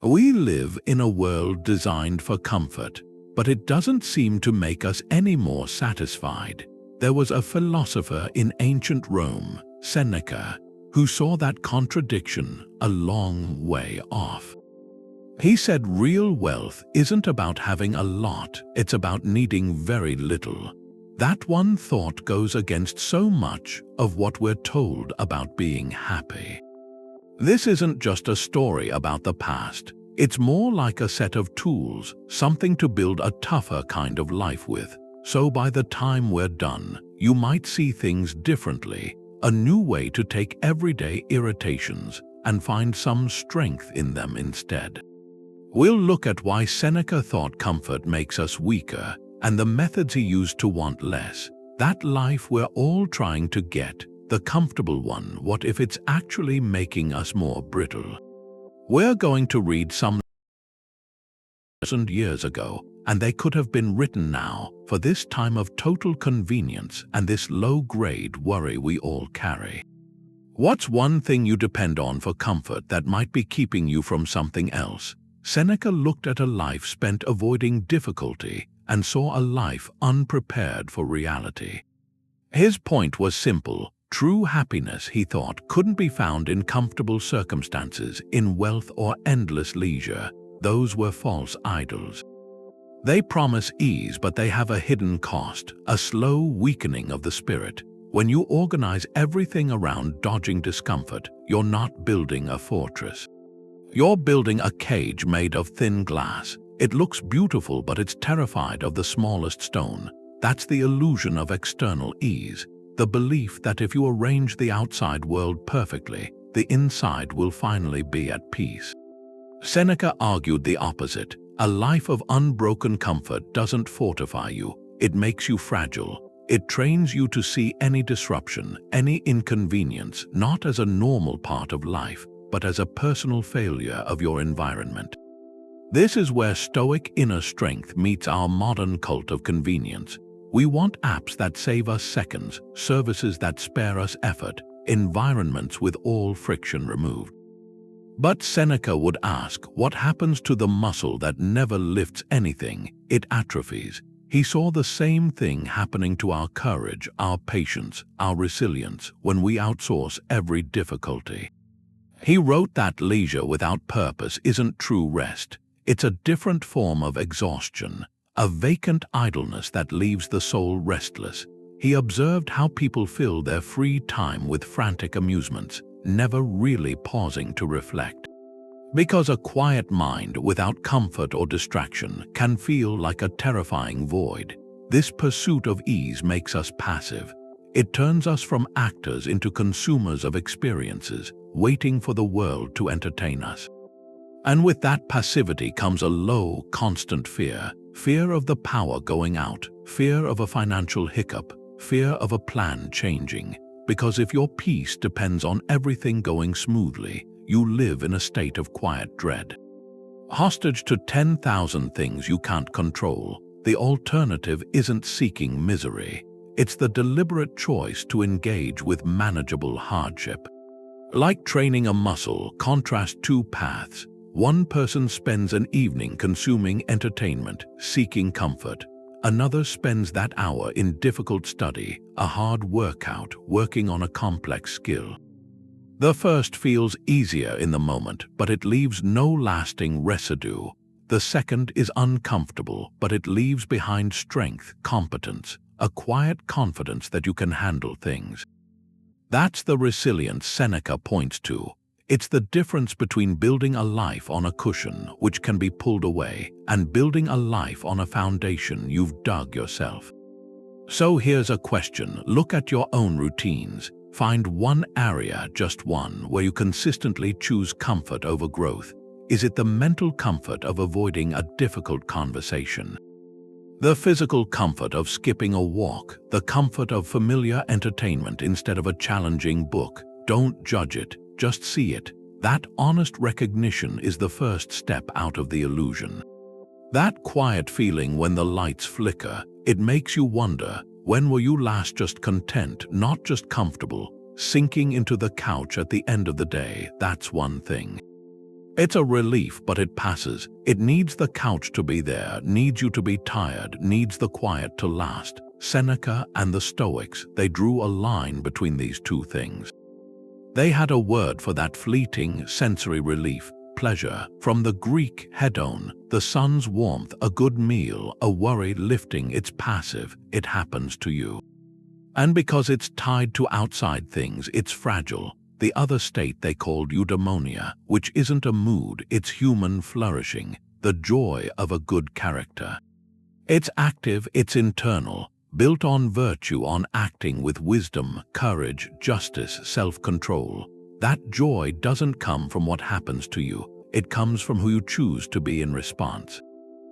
We live in a world designed for comfort, but it doesn't seem to make us any more satisfied. There was a philosopher in ancient Rome, Seneca, who saw that contradiction a long way off. He said real wealth isn't about having a lot, it's about needing very little. That one thought goes against so much of what we're told about being happy. This isn't just a story about the past. It's more like a set of tools, something to build a tougher kind of life with. So by the time we're done, you might see things differently, a new way to take everyday irritations and find some strength in them instead. We'll look at why Seneca thought comfort makes us weaker and the methods he used to want less. That life we're all trying to get, the comfortable one, what if it's actually making us more brittle? We're going to read some years ago, and they could have been written now, for this time of total convenience and this low-grade worry we all carry. What's one thing you depend on for comfort that might be keeping you from something else? Seneca looked at a life spent avoiding difficulty and saw a life unprepared for reality. His point was simple. True happiness, he thought, couldn't be found in comfortable circumstances, in wealth or endless leisure. Those were false idols. They promise ease, but they have a hidden cost, a slow weakening of the spirit. When you organize everything around dodging discomfort, you're not building a fortress. You're building a cage made of thin glass. It looks beautiful, but it's terrified of the smallest stone. That's the illusion of external ease. The belief that if you arrange the outside world perfectly, the inside will finally be at peace. Seneca argued the opposite. A life of unbroken comfort doesn't fortify you, it makes you fragile. It trains you to see any disruption, any inconvenience, not as a normal part of life, but as a personal failure of your environment. This is where Stoic inner strength meets our modern cult of convenience. We want apps that save us seconds, services that spare us effort, environments with all friction removed. But Seneca would ask, what happens to the muscle that never lifts anything? It atrophies. He saw the same thing happening to our courage, our patience, our resilience when we outsource every difficulty. He wrote that leisure without purpose isn't true rest. It's a different form of exhaustion. A vacant idleness that leaves the soul restless. He observed how people fill their free time with frantic amusements, never really pausing to reflect. Because a quiet mind without comfort or distraction can feel like a terrifying void. This pursuit of ease makes us passive. It turns us from actors into consumers of experiences, waiting for the world to entertain us. And with that passivity comes a low, constant fear. Fear of the power going out, fear of a financial hiccup, fear of a plan changing. Because if your peace depends on everything going smoothly, you live in a state of quiet dread. Hostage to 10,000 things you can't control, the alternative isn't seeking misery. It's the deliberate choice to engage with manageable hardship. Like training a muscle, contrast two paths. One person spends an evening consuming entertainment, seeking comfort. Another spends that hour in difficult study, a hard workout, working on a complex skill. The first feels easier in the moment, but it leaves no lasting residue. The second is uncomfortable, but it leaves behind strength, competence, a quiet confidence that you can handle things. That's the resilience Seneca points to. It's the difference between building a life on a cushion, which can be pulled away, and building a life on a foundation you've dug yourself. So here's a question. Look at your own routines. Find one area, just one, where you consistently choose comfort over growth. Is it the mental comfort of avoiding a difficult conversation? The physical comfort of skipping a walk? The comfort of familiar entertainment instead of a challenging book? Don't judge it. Just see it. That honest recognition is the first step out of the illusion. That quiet feeling when the lights flicker, it makes you wonder, when were you last just content, not just comfortable? Sinking into the couch at the end of the day, that's one thing. It's a relief, but it passes. It needs the couch to be there, needs you to be tired, needs the quiet to last. Seneca and the Stoics, they drew a line between these two things. They had a word for that fleeting sensory relief, pleasure, from the Greek hedon, the sun's warmth, a good meal, a worry lifting. It's passive, it happens to you. And because it's tied to outside things, it's fragile. The other state they called Eudaimonia, which isn't a mood, it's human flourishing, the joy of a good character. It's active, it's internal, built on virtue, on acting with wisdom, courage, justice, self-control. That joy doesn't come from what happens to you, it comes from who you choose to be in response.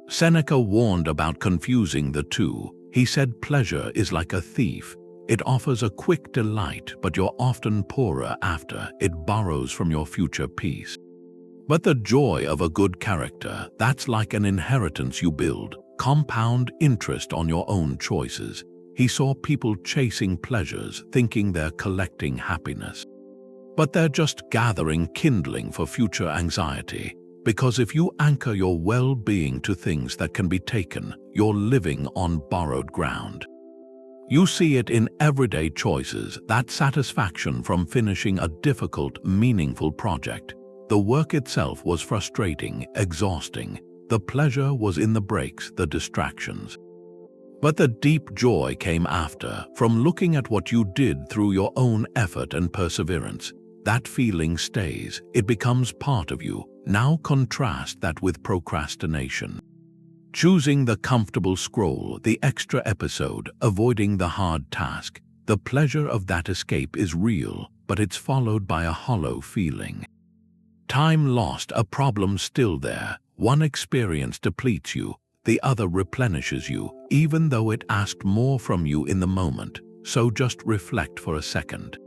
Seneca warned about confusing the two. He said pleasure is like a thief. It offers a quick delight, but you're often poorer after. It borrows from your future peace. But the joy of a good character, that's like an inheritance you build, compound interest on your own choices. He saw people chasing pleasures, thinking they're collecting happiness. But they're just gathering kindling for future anxiety, because if you anchor your well-being to things that can be taken, you're living on borrowed ground. You see it in everyday choices, that satisfaction from finishing a difficult, meaningful project. The work itself was frustrating, exhausting. The pleasure was in the breaks, the distractions. But the deep joy came after, from looking at what you did through your own effort and perseverance. That feeling stays, it becomes part of you. Now contrast that with procrastination. Choosing the comfortable scroll, the extra episode, avoiding the hard task. The pleasure of that escape is real, but it's followed by a hollow feeling. Time lost, a problem still there. One experience depletes you, the other replenishes you, even though it asked more from you in the moment. So just reflect for a second.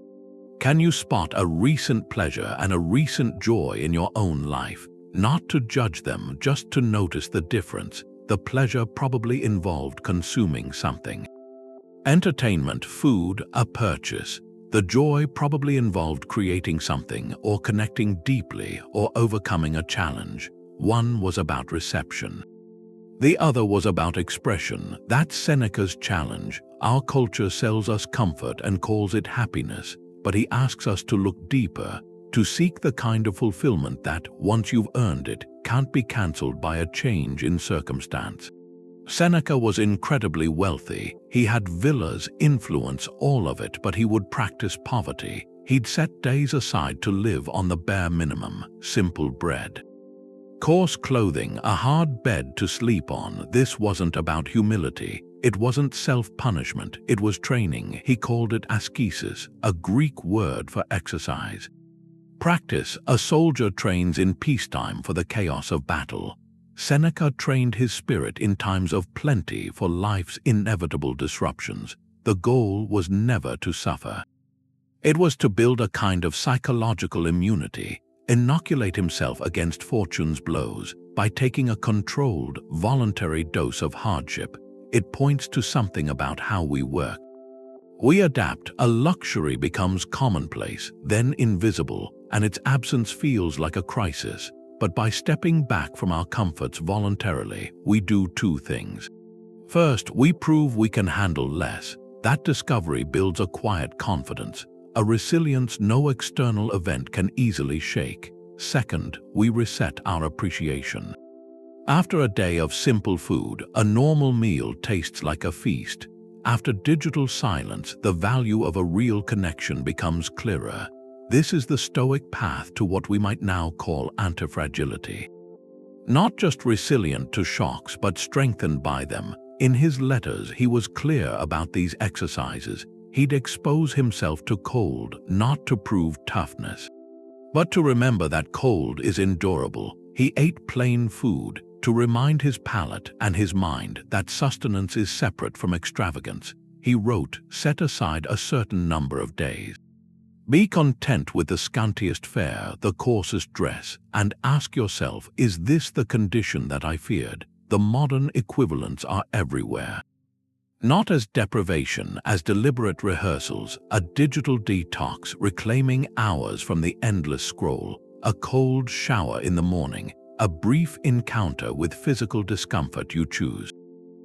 Can you spot a recent pleasure and a recent joy in your own life? Not to judge them, just to notice the difference. The pleasure probably involved consuming something. Entertainment, food, a purchase. The joy probably involved creating something or connecting deeply or overcoming a challenge. One was about reception. The other was about expression. That's Seneca's challenge. Our culture sells us comfort and calls it happiness, but he asks us to look deeper, to seek the kind of fulfillment that, once you've earned it, can't be cancelled by a change in circumstance. Seneca was incredibly wealthy. He had villas, influence, all of it, but he would practice poverty. He'd set days aside to live on the bare minimum, simple bread. Coarse clothing, a hard bed to sleep on. This wasn't about humility. It wasn't self-punishment. It was training. He called it ascesis, a Greek word for exercise. Practice, a soldier trains in peacetime for the chaos of battle. Seneca trained his spirit in times of plenty for life's inevitable disruptions. The goal was never to suffer. It was to build a kind of psychological immunity, inoculate himself against fortune's blows by taking a controlled, voluntary dose of hardship. It points to something about how we work. We adapt, a luxury becomes commonplace, then invisible, and its absence feels like a crisis. But by stepping back from our comforts voluntarily, we do two things. First, we prove we can handle less. That discovery builds a quiet confidence, a resilience no external event can easily shake. Second, we reset our appreciation. After a day of simple food, a normal meal tastes like a feast. After digital silence, the value of a real connection becomes clearer. This is the Stoic path to what we might now call antifragility. Not just resilient to shocks, but strengthened by them. In his letters, he was clear about these exercises. He'd expose himself to cold, not to prove toughness, but to remember that cold is endurable. He ate plain food to remind his palate and his mind that sustenance is separate from extravagance. He wrote, set aside a certain number of days. Be content with the scantiest fare, the coarsest dress, and ask yourself, is this the condition that I feared? The modern equivalents are everywhere. Not as deprivation, as deliberate rehearsals, a digital detox reclaiming hours from the endless scroll, a cold shower in the morning, a brief encounter with physical discomfort you choose.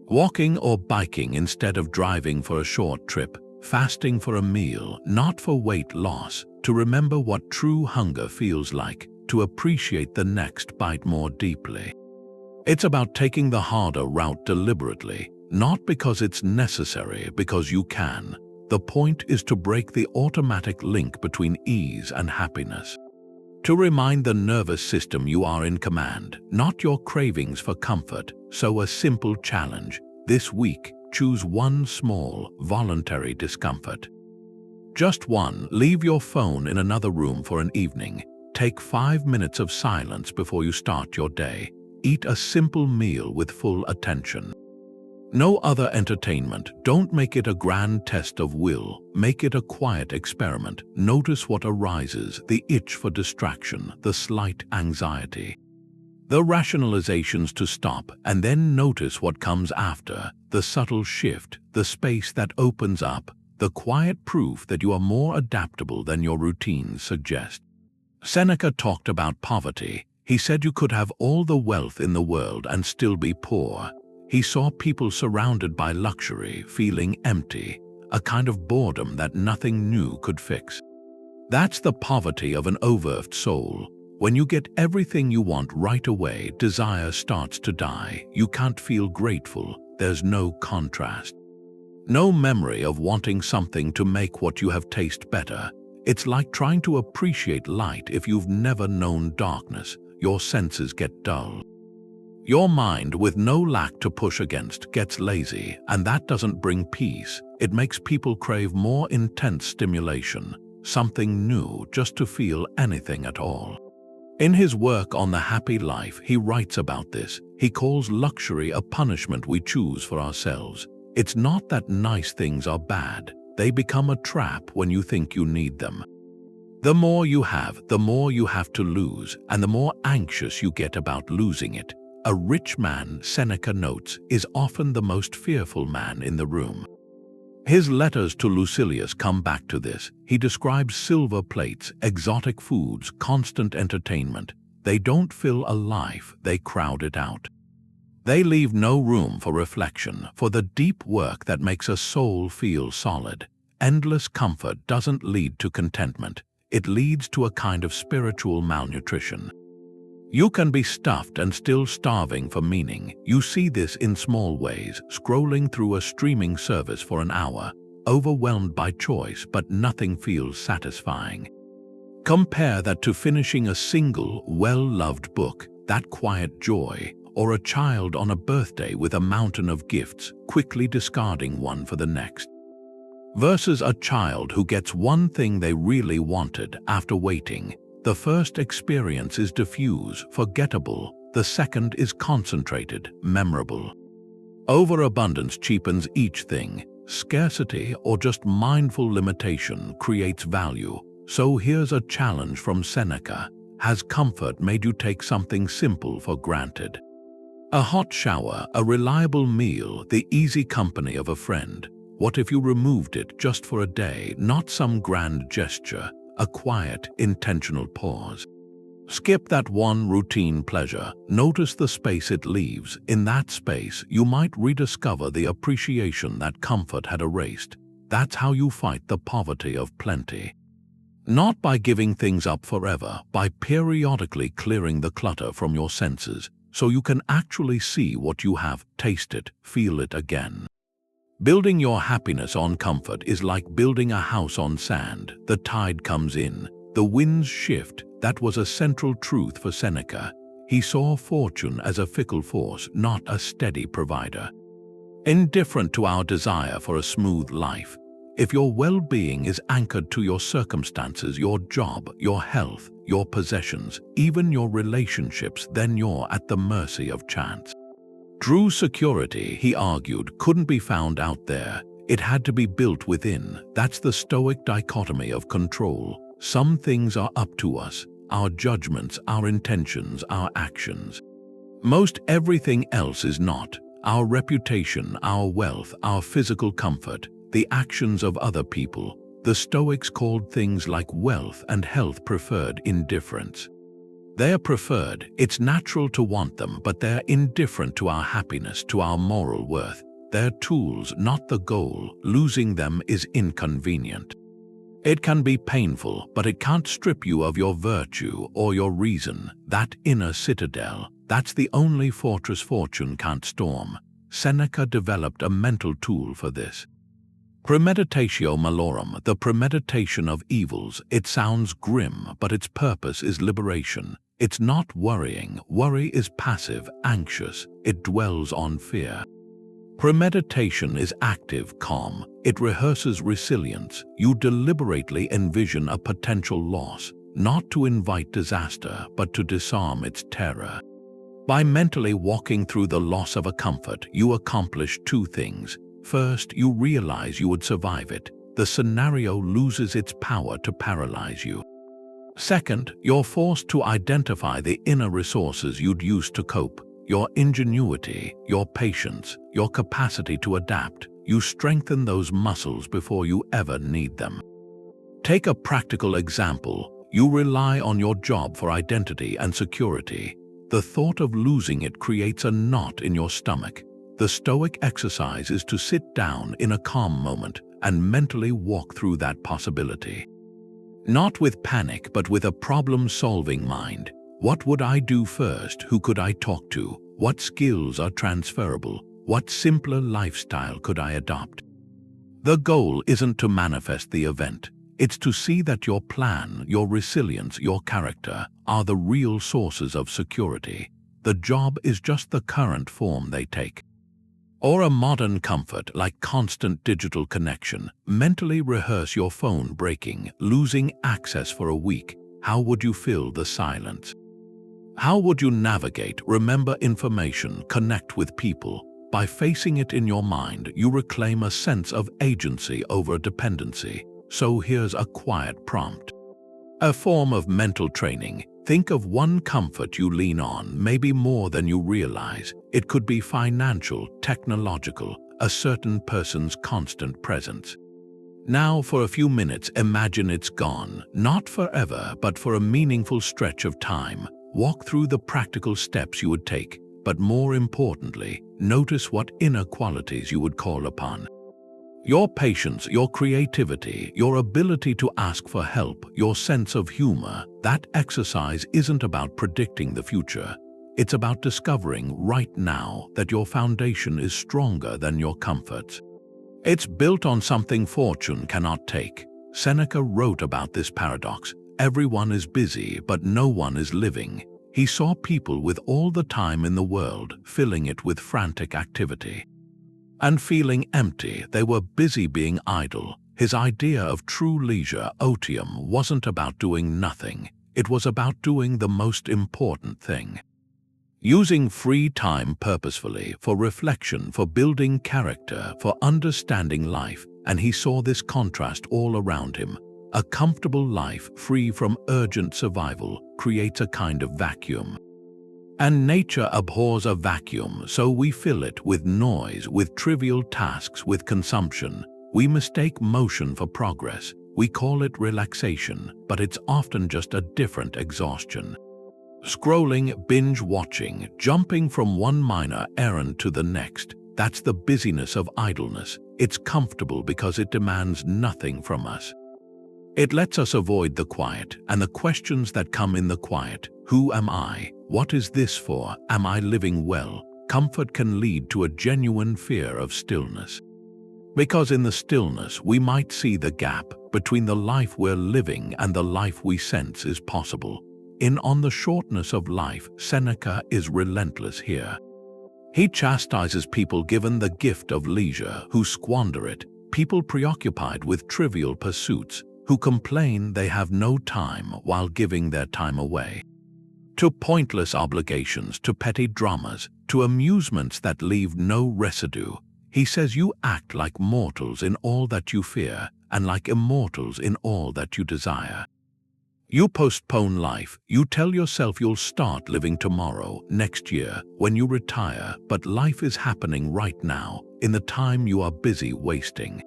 Walking or biking instead of driving for a short trip, fasting for a meal, not for weight loss, to remember what true hunger feels like, to appreciate the next bite more deeply. It's about taking the harder route deliberately, not because it's necessary, because you can. The point is to break the automatic link between ease and happiness. To remind the nervous system you are in command, not your cravings for comfort. So a simple challenge. This week, choose one small, voluntary discomfort. Just one. Leave your phone in another room for an evening. Take 5 minutes of silence before you start your day. Eat a simple meal with full attention. No other entertainment. Don't make it a grand test of will. Make it a quiet experiment. Notice what arises, the itch for distraction, the slight anxiety, the rationalizations to stop, and then notice what comes after, the subtle shift, the space that opens up, the quiet proof that you are more adaptable than your routines suggest. Seneca talked about poverty. He said you could have all the wealth in the world and still be poor. He saw people surrounded by luxury, feeling empty, a kind of boredom that nothing new could fix. That's the poverty of an overworked soul. When you get everything you want right away, desire starts to die. You can't feel grateful. There's no contrast. No memory of wanting something to make what you have taste better. It's like trying to appreciate light if you've never known darkness. Your senses get dull. Your mind, with no lack to push against, gets lazy, and that doesn't bring peace. It makes people crave more intense stimulation, something new, just to feel anything at all. In his work on the happy life, he writes about this. He calls luxury a punishment we choose for ourselves. It's not that nice things are bad. They become a trap when you think you need them. The more you have, the more you have to lose, and the more anxious you get about losing it. A rich man, Seneca notes, is often the most fearful man in the room. His letters to Lucilius come back to this. He describes silver plates, exotic foods, constant entertainment. They don't fill a life, they crowd it out. They leave no room for reflection, for the deep work that makes a soul feel solid. Endless comfort doesn't lead to contentment. It leads to a kind of spiritual malnutrition. You can be stuffed and still starving for meaning. You see this in small ways, scrolling through a streaming service for an hour, overwhelmed by choice, but nothing feels satisfying. Compare that to finishing a single, well-loved book, that quiet joy, or a child on a birthday with a mountain of gifts, quickly discarding one for the next. Versus a child who gets one thing they really wanted after waiting. The first experience is diffuse, forgettable. The second is concentrated, memorable. Overabundance cheapens each thing. Scarcity, or just mindful limitation, creates value. So here's a challenge from Seneca. Has comfort made you take something simple for granted? A hot shower, a reliable meal, the easy company of a friend. What if you removed it just for a day, not some grand gesture? A quiet, intentional pause. Skip that one routine pleasure. Notice the space it leaves. In that space, you might rediscover the appreciation that comfort had erased. That's how you fight the poverty of plenty. Not by giving things up forever, by periodically clearing the clutter from your senses, so you can actually see what you have, taste it, feel it again. Building your happiness on comfort is like building a house on sand. The tide comes in, the winds shift. That was a central truth for Seneca. He saw fortune as a fickle force, not a steady provider. Indifferent to our desire for a smooth life. If your well-being is anchored to your circumstances, your job, your health, your possessions, even your relationships, then you're at the mercy of chance. True security, he argued, couldn't be found out there. It had to be built within. That's the Stoic dichotomy of control. Some things are up to us, our judgments, our intentions, our actions. Most everything else is not. Our reputation, our wealth, our physical comfort, the actions of other people. The Stoics called things like wealth and health preferred indifference. They are preferred, it's natural to want them, but they're indifferent to our happiness, to our moral worth. They're tools, not the goal. Losing them is inconvenient. It can be painful, but it can't strip you of your virtue or your reason, that inner citadel. That's the only fortress fortune can't storm. Seneca developed a mental tool for this. Premeditatio malorum, the premeditation of evils. It sounds grim, but its purpose is liberation. It's not worrying. Worry is passive, anxious. It dwells on fear. Premeditation is active, calm. It rehearses resilience. You deliberately envision a potential loss, not to invite disaster, but to disarm its terror. By mentally walking through the loss of a comfort, you accomplish two things. First, you realize you would survive it. The scenario loses its power to paralyze you. Second, you're forced to identify the inner resources you'd use to cope. Your ingenuity, your patience, your capacity to adapt. You strengthen those muscles before you ever need them. Take a practical example. You rely on your job for identity and security. The thought of losing it creates a knot in your stomach. The Stoic exercise is to sit down in a calm moment and mentally walk through that possibility. Not with panic, but with a problem-solving mind. What would I do first? Who could I talk to? What skills are transferable? What simpler lifestyle could I adopt? The goal isn't to manifest the event. It's to see that your plan, your resilience, your character are the real sources of security. The job is just the current form they take. Or a modern comfort like constant digital connection. Mentally rehearse your phone breaking, losing access for a week. How would you fill the silence? How would you navigate, remember information, connect with people? By facing it in your mind, you reclaim a sense of agency over dependency. So here's a quiet prompt. A form of mental training. Think of one comfort you lean on, maybe more than you realize. It could be financial, technological, a certain person's constant presence. Now, for a few minutes, imagine it's gone. Not forever, but for a meaningful stretch of time. Walk through the practical steps you would take, but more importantly, notice what inner qualities you would call upon. Your patience, your creativity, your ability to ask for help, your sense of humor. That exercise isn't about predicting the future. It's about discovering right now that your foundation is stronger than your comforts. It's built on something fortune cannot take. Seneca wrote about this paradox. Everyone is busy, but no one is living. He saw people with all the time in the world, filling it with frantic activity. And feeling empty, they were busy being idle. His idea of true leisure, otium, wasn't about doing nothing. It was about doing the most important thing. Using free time purposefully, for reflection, for building character, for understanding life. And he saw this contrast all around him. A comfortable life, free from urgent survival, creates a kind of vacuum. And nature abhors a vacuum, so we fill it with noise, with trivial tasks, with consumption. We mistake motion for progress. We call it relaxation, but it's often just a different exhaustion. Scrolling, binge-watching, jumping from one minor errand to the next. That's the busyness of idleness. It's comfortable because it demands nothing from us. It lets us avoid the quiet and the questions that come in the quiet. Who am I? What is this for? Am I living well? Comfort can lead to a genuine fear of stillness. Because in the stillness, we might see the gap between the life we're living and the life we sense is possible. On the Shortness of Life, Seneca is relentless here. He chastises people given the gift of leisure who squander it, people preoccupied with trivial pursuits, who complain they have no time while giving their time away. To pointless obligations, to petty dramas, to amusements that leave no residue. He says you act like mortals in all that you fear, and like immortals in all that you desire. You postpone life. You tell yourself you'll start living tomorrow, next year, when you retire, but life is happening right now, in the time you are busy wasting.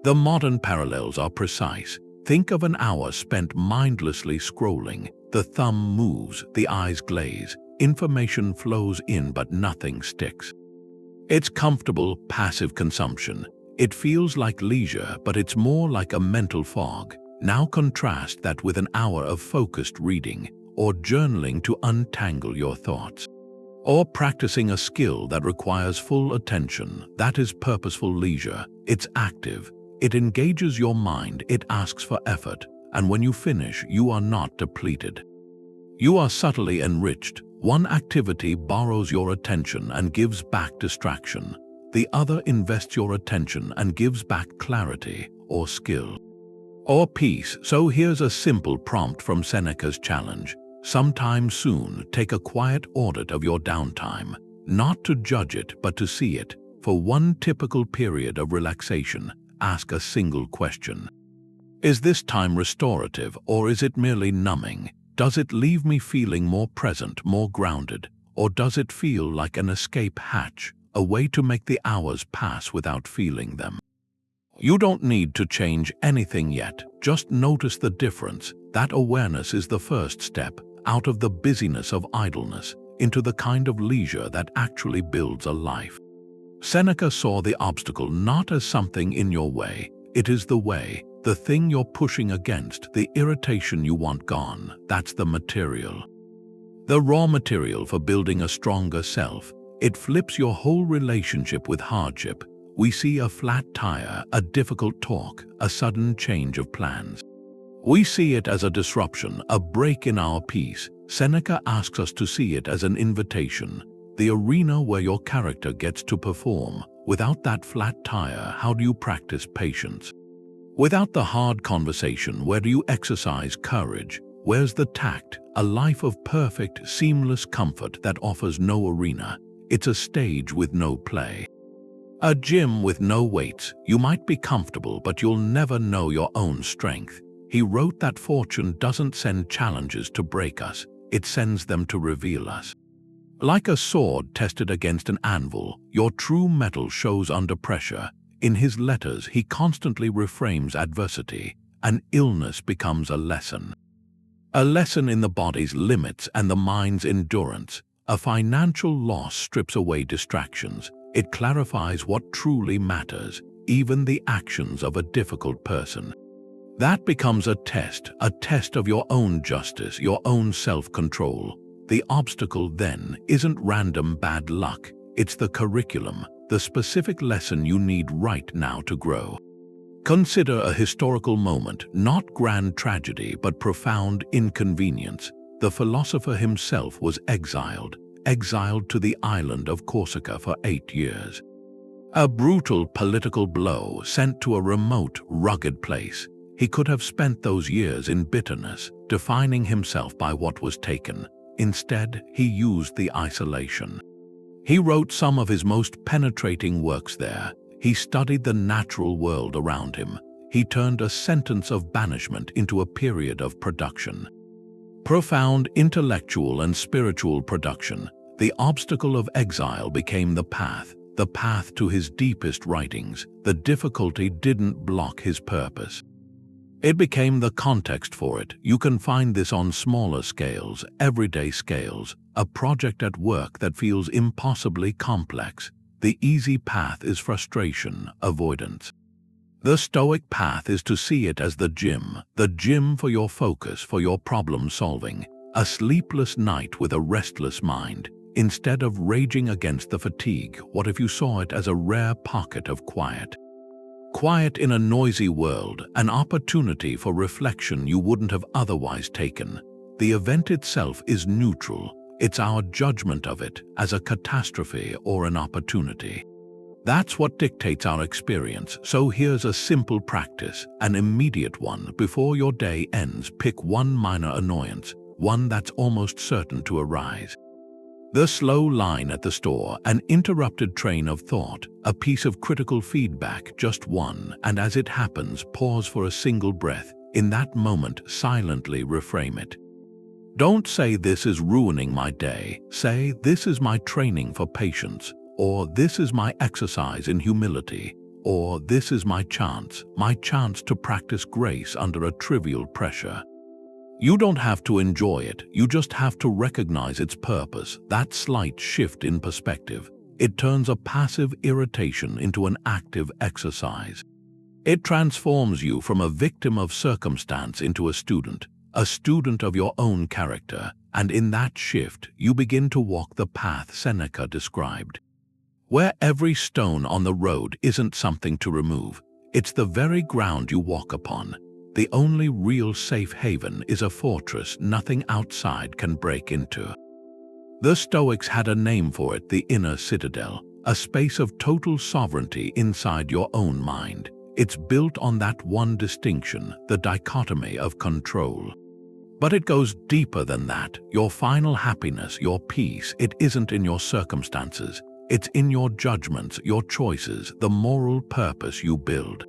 The modern parallels are precise. Think of an hour spent mindlessly scrolling. The thumb moves, the eyes glaze, information flows in but nothing sticks. It's comfortable, passive consumption. It feels like leisure, but it's more like a mental fog. Now contrast that with an hour of focused reading, or journaling to untangle your thoughts. Or practicing a skill that requires full attention. That is purposeful leisure. It's active. It engages your mind. It asks for effort. And when you finish, you are not depleted. You are subtly enriched. One activity borrows your attention and gives back distraction. The other invests your attention and gives back clarity, or skill, or peace. So here's a simple prompt from Seneca's challenge. Sometime soon, take a quiet audit of your downtime, not to judge it, but to see it. For one typical period of relaxation, ask a single question. Is this time restorative, or is it merely numbing? Does it leave me feeling more present, more grounded, or does it feel like an escape hatch, a way to make the hours pass without feeling them? You don't need to change anything yet, just notice the difference. That awareness is the first step, out of the busyness of idleness, into the kind of leisure that actually builds a life. Seneca saw the obstacle not as something in your way. It is the way, the thing you're pushing against, the irritation you want gone. That's the material. The raw material for building a stronger self. It flips your whole relationship with hardship. We see a flat tire, a difficult talk, a sudden change of plans. We see it as a disruption, a break in our peace. Seneca asks us to see it as an invitation, the arena where your character gets to perform. Without that flat tire, how do you practice patience? Without the hard conversation, where do you exercise courage? Where's the tact? A life of perfect, seamless comfort that offers no arena. It's a stage with no play. A gym with no weights. You might be comfortable, but you'll never know your own strength. He wrote that fortune doesn't send challenges to break us, it sends them to reveal us. Like a sword tested against an anvil, your true metal shows under pressure. In his letters, he constantly reframes adversity. An illness becomes a lesson. A lesson in the body's limits and the mind's endurance. A financial loss strips away distractions. It clarifies what truly matters, even the actions of a difficult person. That becomes a test of your own justice, your own self-control. The obstacle then isn't random bad luck, it's the curriculum, the specific lesson you need right now to grow. Consider a historical moment, not grand tragedy but profound inconvenience. The philosopher himself was exiled to the island of Corsica for 8 years. A brutal political blow sent to a remote, rugged place. He could have spent those years in bitterness, defining himself by what was taken. Instead, he used the isolation. He wrote some of his most penetrating works there. He studied the natural world around him. He turned a sentence of banishment into a period of production. Profound intellectual and spiritual production. The obstacle of exile became the path to his deepest writings. The difficulty didn't block his purpose. It became the context for it. You can find this on smaller scales, everyday scales, a project at work that feels impossibly complex. The easy path is frustration, avoidance. The Stoic path is to see it as the gym for your focus, for your problem solving. A sleepless night with a restless mind. Instead of raging against the fatigue, what if you saw it as a rare pocket of quiet? Quiet in a noisy world, an opportunity for reflection you wouldn't have otherwise taken. The event itself is neutral. It's our judgment of it as a catastrophe or an opportunity. That's what dictates our experience. So here's a simple practice, an immediate one. Before your day ends, pick one minor annoyance, one that's almost certain to arise. The slow line at the store, an interrupted train of thought, a piece of critical feedback, just one, and as it happens, pause for a single breath. In that moment, silently reframe it. Don't say this is ruining my day. Say this is my training for patience, or this is my exercise in humility, or this is my chance to practice grace under a trivial pressure. You don't have to enjoy it, you just have to recognize its purpose. That slight shift in perspective, it turns a passive irritation into an active exercise. It transforms you from a victim of circumstance into a student of your own character, and in that shift you begin to walk the path Seneca described, where every stone on the road isn't something to remove, it's the very ground you walk upon. The only real safe haven is a fortress nothing outside can break into. The Stoics had a name for it, the inner citadel, a space of total sovereignty inside your own mind. It's built on that one distinction, the dichotomy of control. But it goes deeper than that. Your final happiness, your peace, it isn't in your circumstances. It's in your judgments, your choices, the moral purpose you build.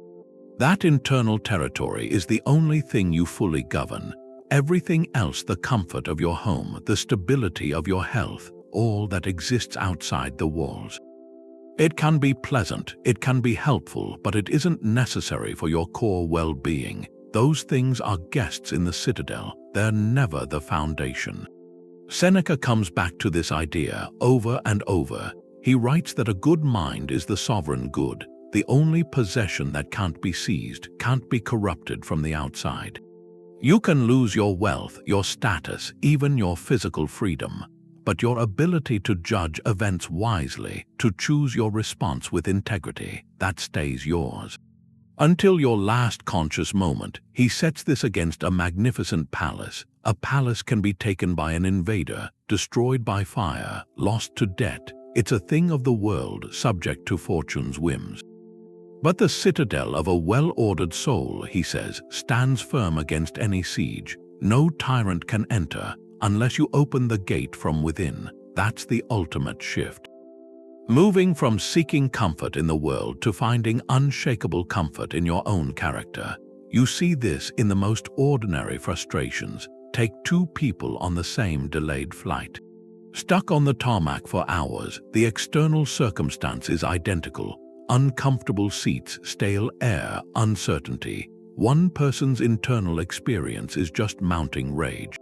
That internal territory is the only thing you fully govern. Everything else, the comfort of your home, the stability of your health, all that exists outside the walls. It can be pleasant, it can be helpful, but it isn't necessary for your core well-being. Those things are guests in the citadel, they're never the foundation. Seneca comes back to this idea over and over. He writes that a good mind is the sovereign good, the only possession that can't be seized, can't be corrupted from the outside. You can lose your wealth, your status, even your physical freedom, but your ability to judge events wisely, to choose your response with integrity, that stays yours. Until your last conscious moment, he sets this against a magnificent palace. A palace can be taken by an invader, destroyed by fire, lost to debt. It's a thing of the world, subject to fortune's whims. But the citadel of a well-ordered soul, he says, stands firm against any siege. No tyrant can enter unless you open the gate from within. That's the ultimate shift. Moving from seeking comfort in the world to finding unshakable comfort in your own character. You see this in the most ordinary frustrations. Take two people on the same delayed flight. Stuck on the tarmac for hours, the external circumstance is identical. Uncomfortable seats, stale air, uncertainty. One person's internal experience is just mounting rage.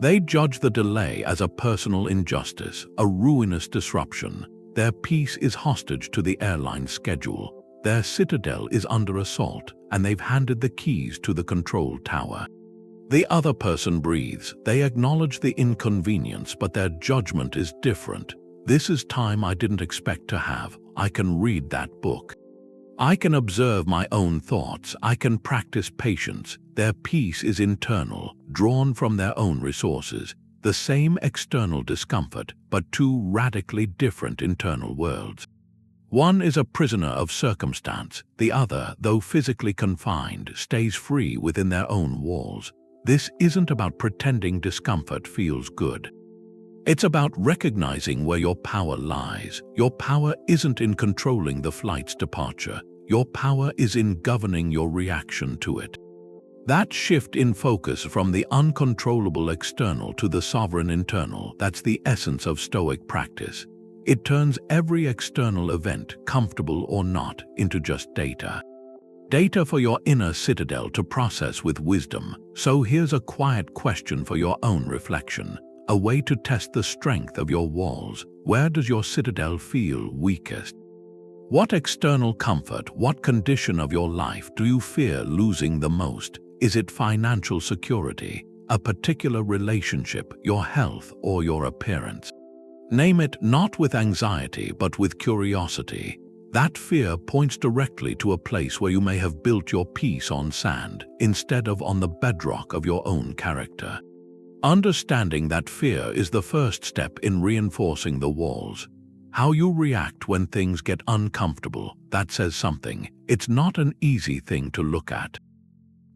They judge the delay as a personal injustice, a ruinous disruption. Their peace is hostage to the airline's schedule. Their citadel is under assault, and they've handed the keys to the control tower. The other person breathes. They acknowledge the inconvenience, but their judgment is different. This is time I didn't expect to have. I can read that book. I can observe my own thoughts. I can practice patience. Their peace is internal, drawn from their own resources. The same external discomfort, but two radically different internal worlds. One is a prisoner of circumstance. The other, though physically confined, stays free within their own walls. This isn't about pretending discomfort feels good. It's about recognizing where your power lies. Your power isn't in controlling the flight's departure. Your power is in governing your reaction to it. That shift in focus from the uncontrollable external to the sovereign internal, that's the essence of Stoic practice. It turns every external event, comfortable or not, into just data. Data for your inner citadel to process with wisdom. So here's a quiet question for your own reflection. A way to test the strength of your walls. Where does your citadel feel weakest? What external comfort, what condition of your life do you fear losing the most? Is it financial security, a particular relationship, your health, or your appearance? Name it, not with anxiety but with curiosity. That fear points directly to a place where you may have built your peace on sand instead of on the bedrock of your own character. Understanding that fear is the first step in reinforcing the walls. How you react when things get uncomfortable, that says something. It's not an easy thing to look at.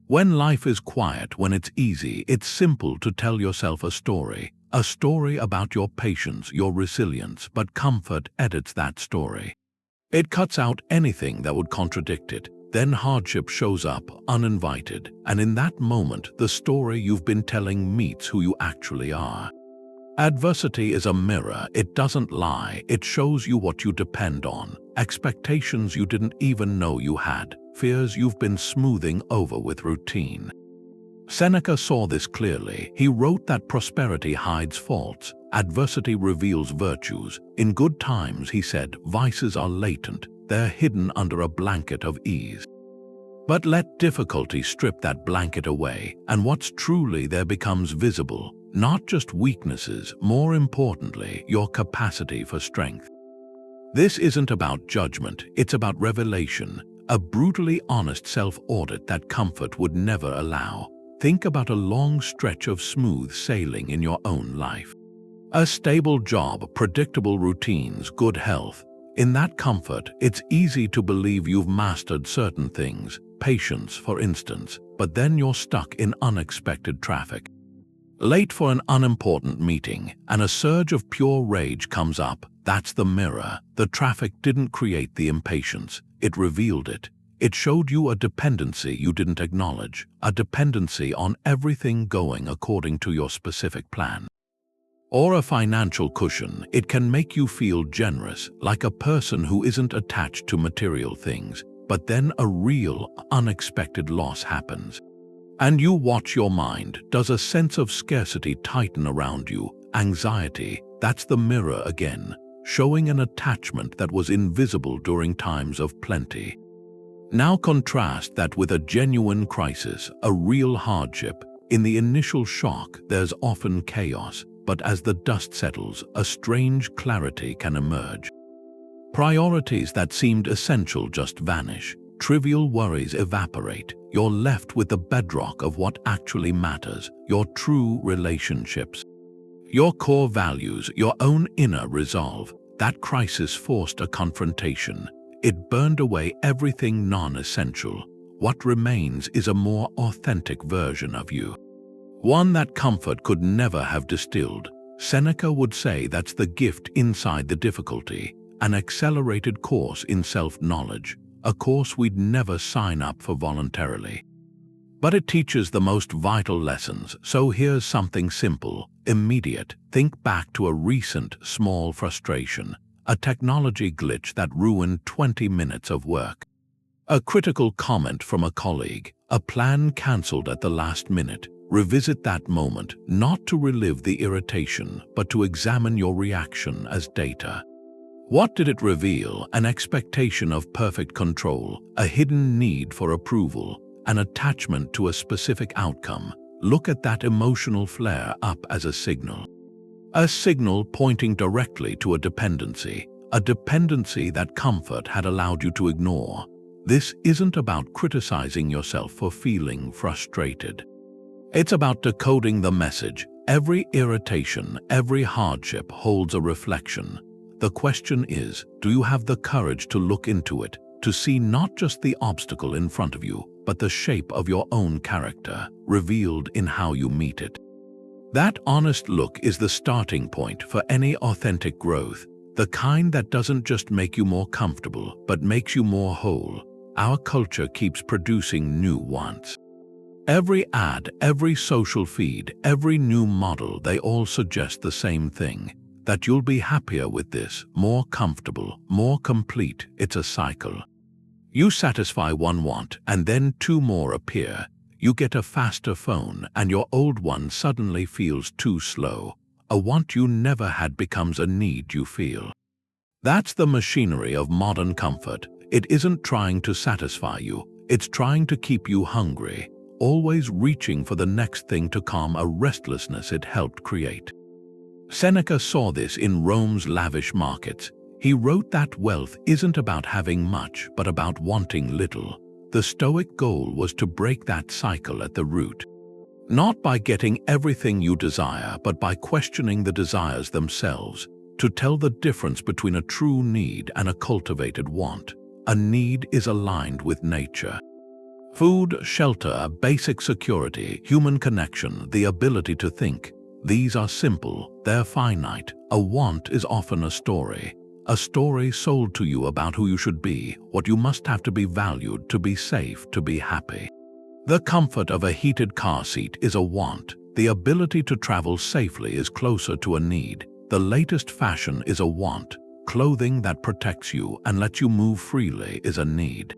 When life is quiet, when it's easy, it's simple to tell yourself a story about your patience, your resilience, but comfort edits that story. It cuts out anything that would contradict it. Then hardship shows up, uninvited, and in that moment, the story you've been telling meets who you actually are. Adversity is a mirror. It doesn't lie. It shows you what you depend on, expectations you didn't even know you had, fears you've been smoothing over with routine. Seneca saw this clearly. He wrote that prosperity hides faults, adversity reveals virtues. In good times, he said, vices are latent, they're hidden under a blanket of ease. But let difficulty strip that blanket away, and what's truly there becomes visible, not just weaknesses, more importantly, your capacity for strength. This isn't about judgment, it's about revelation, a brutally honest self-audit that comfort would never allow. Think about a long stretch of smooth sailing in your own life. A stable job, predictable routines, good health. In that comfort, it's easy to believe you've mastered certain things, patience for instance, but then you're stuck in unexpected traffic. Late for an unimportant meeting, and a surge of pure rage comes up. That's the mirror. The traffic didn't create the impatience, it revealed it. It showed you a dependency you didn't acknowledge, a dependency on everything going according to your specific plan. Or a financial cushion, it can make you feel generous, like a person who isn't attached to material things, but then a real, unexpected loss happens. And you watch your mind. Does a sense of scarcity tighten around you? Anxiety, that's the mirror again, showing an attachment that was invisible during times of plenty. Now contrast that with a genuine crisis, a real hardship. In the initial shock, there's often chaos, but as the dust settles, a strange clarity can emerge. Priorities that seemed essential just vanish. Trivial worries evaporate. You're left with the bedrock of what actually matters, your true relationships. Your core values, your own inner resolve. That crisis forced a confrontation. It burned away everything non-essential. What remains is a more authentic version of you. One that comfort could never have distilled. Seneca would say that's the gift inside the difficulty, an accelerated course in self-knowledge, a course we'd never sign up for voluntarily. But it teaches the most vital lessons, so here's something simple, immediate. Think back to a recent, small frustration, a technology glitch that ruined 20 minutes of work. A critical comment from a colleague, a plan cancelled at the last minute. Revisit that moment, not to relive the irritation, but to examine your reaction as data. What did it reveal? An expectation of perfect control, a hidden need for approval, an attachment to a specific outcome. Look at that emotional flare up as a signal. A signal pointing directly to a dependency that comfort had allowed you to ignore. This isn't about criticizing yourself for feeling frustrated. It's about decoding the message. Every irritation, every hardship holds a reflection. The question is, do you have the courage to look into it, to see not just the obstacle in front of you, but the shape of your own character, revealed in how you meet it? That honest look is the starting point for any authentic growth, the kind that doesn't just make you more comfortable, but makes you more whole. Our culture keeps producing new wants. Every ad, every social feed, every new model, they all suggest the same thing, that you'll be happier with this, more comfortable, more complete. It's a cycle. You satisfy one want, and then two more appear. You get a faster phone, and your old one suddenly feels too slow. A want you never had becomes a need you feel. That's the machinery of modern comfort. It isn't trying to satisfy you, it's trying to keep you hungry, always reaching for the next thing to calm a restlessness it helped create. Seneca saw this in Rome's lavish markets. He wrote that wealth isn't about having much, but about wanting little. The Stoic goal was to break that cycle at the root. Not by getting everything you desire, but by questioning the desires themselves, to tell the difference between a true need and a cultivated want. A need is aligned with nature. Food, shelter, basic security, human connection, the ability to think. These are simple, they're finite. A want is often a story sold to you about who you should be, what you must have to be valued, to be safe, to be happy. The comfort of a heated car seat is a want. The ability to travel safely is closer to a need. The latest fashion is a want. Clothing that protects you and lets you move freely is a need.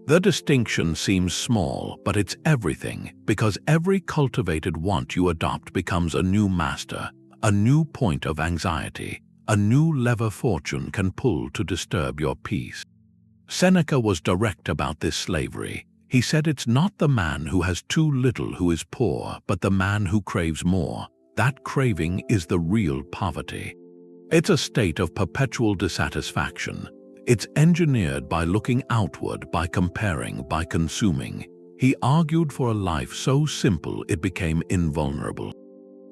The distinction seems small, but it's everything, because every cultivated want you adopt becomes a new master, a new point of anxiety, a new lever fortune can pull to disturb your peace. Seneca was direct about this slavery. He said it's not the man who has too little who is poor, but the man who craves more. That craving is the real poverty. It's a state of perpetual dissatisfaction. It's engineered by looking outward, by comparing, by consuming. He argued for a life so simple it became invulnerable.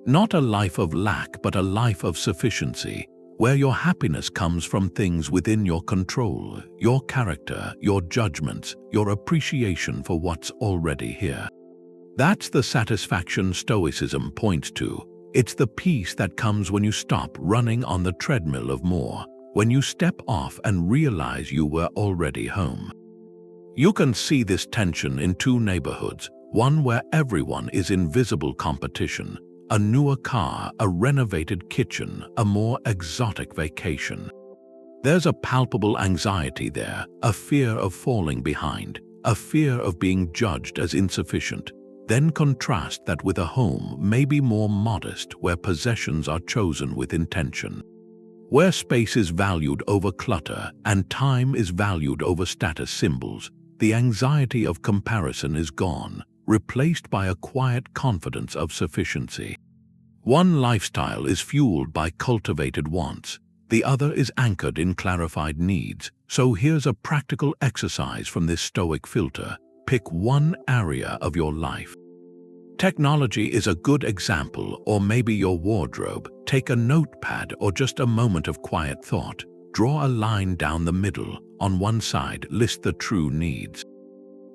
Not a life of lack, but a life of sufficiency, where your happiness comes from things within your control, your character, your judgments, your appreciation for what's already here. That's the satisfaction Stoicism points to. It's the peace that comes when you stop running on the treadmill of more, when you step off and realize you were already home. You can see this tension in two neighborhoods, one where everyone is in visible competition, a newer car, a renovated kitchen, a more exotic vacation. There's a palpable anxiety there, a fear of falling behind, a fear of being judged as insufficient. Then contrast that with a home maybe more modest, where possessions are chosen with intention, where space is valued over clutter and time is valued over status symbols. The anxiety of comparison is gone, replaced by a quiet confidence of sufficiency. One lifestyle is fueled by cultivated wants, the other is anchored in clarified needs. So here's a practical exercise from this Stoic filter. Pick one area of your life. Technology is a good example, or maybe your wardrobe. Take a notepad or just a moment of quiet thought. Draw a line down the middle. On one side, list the true needs.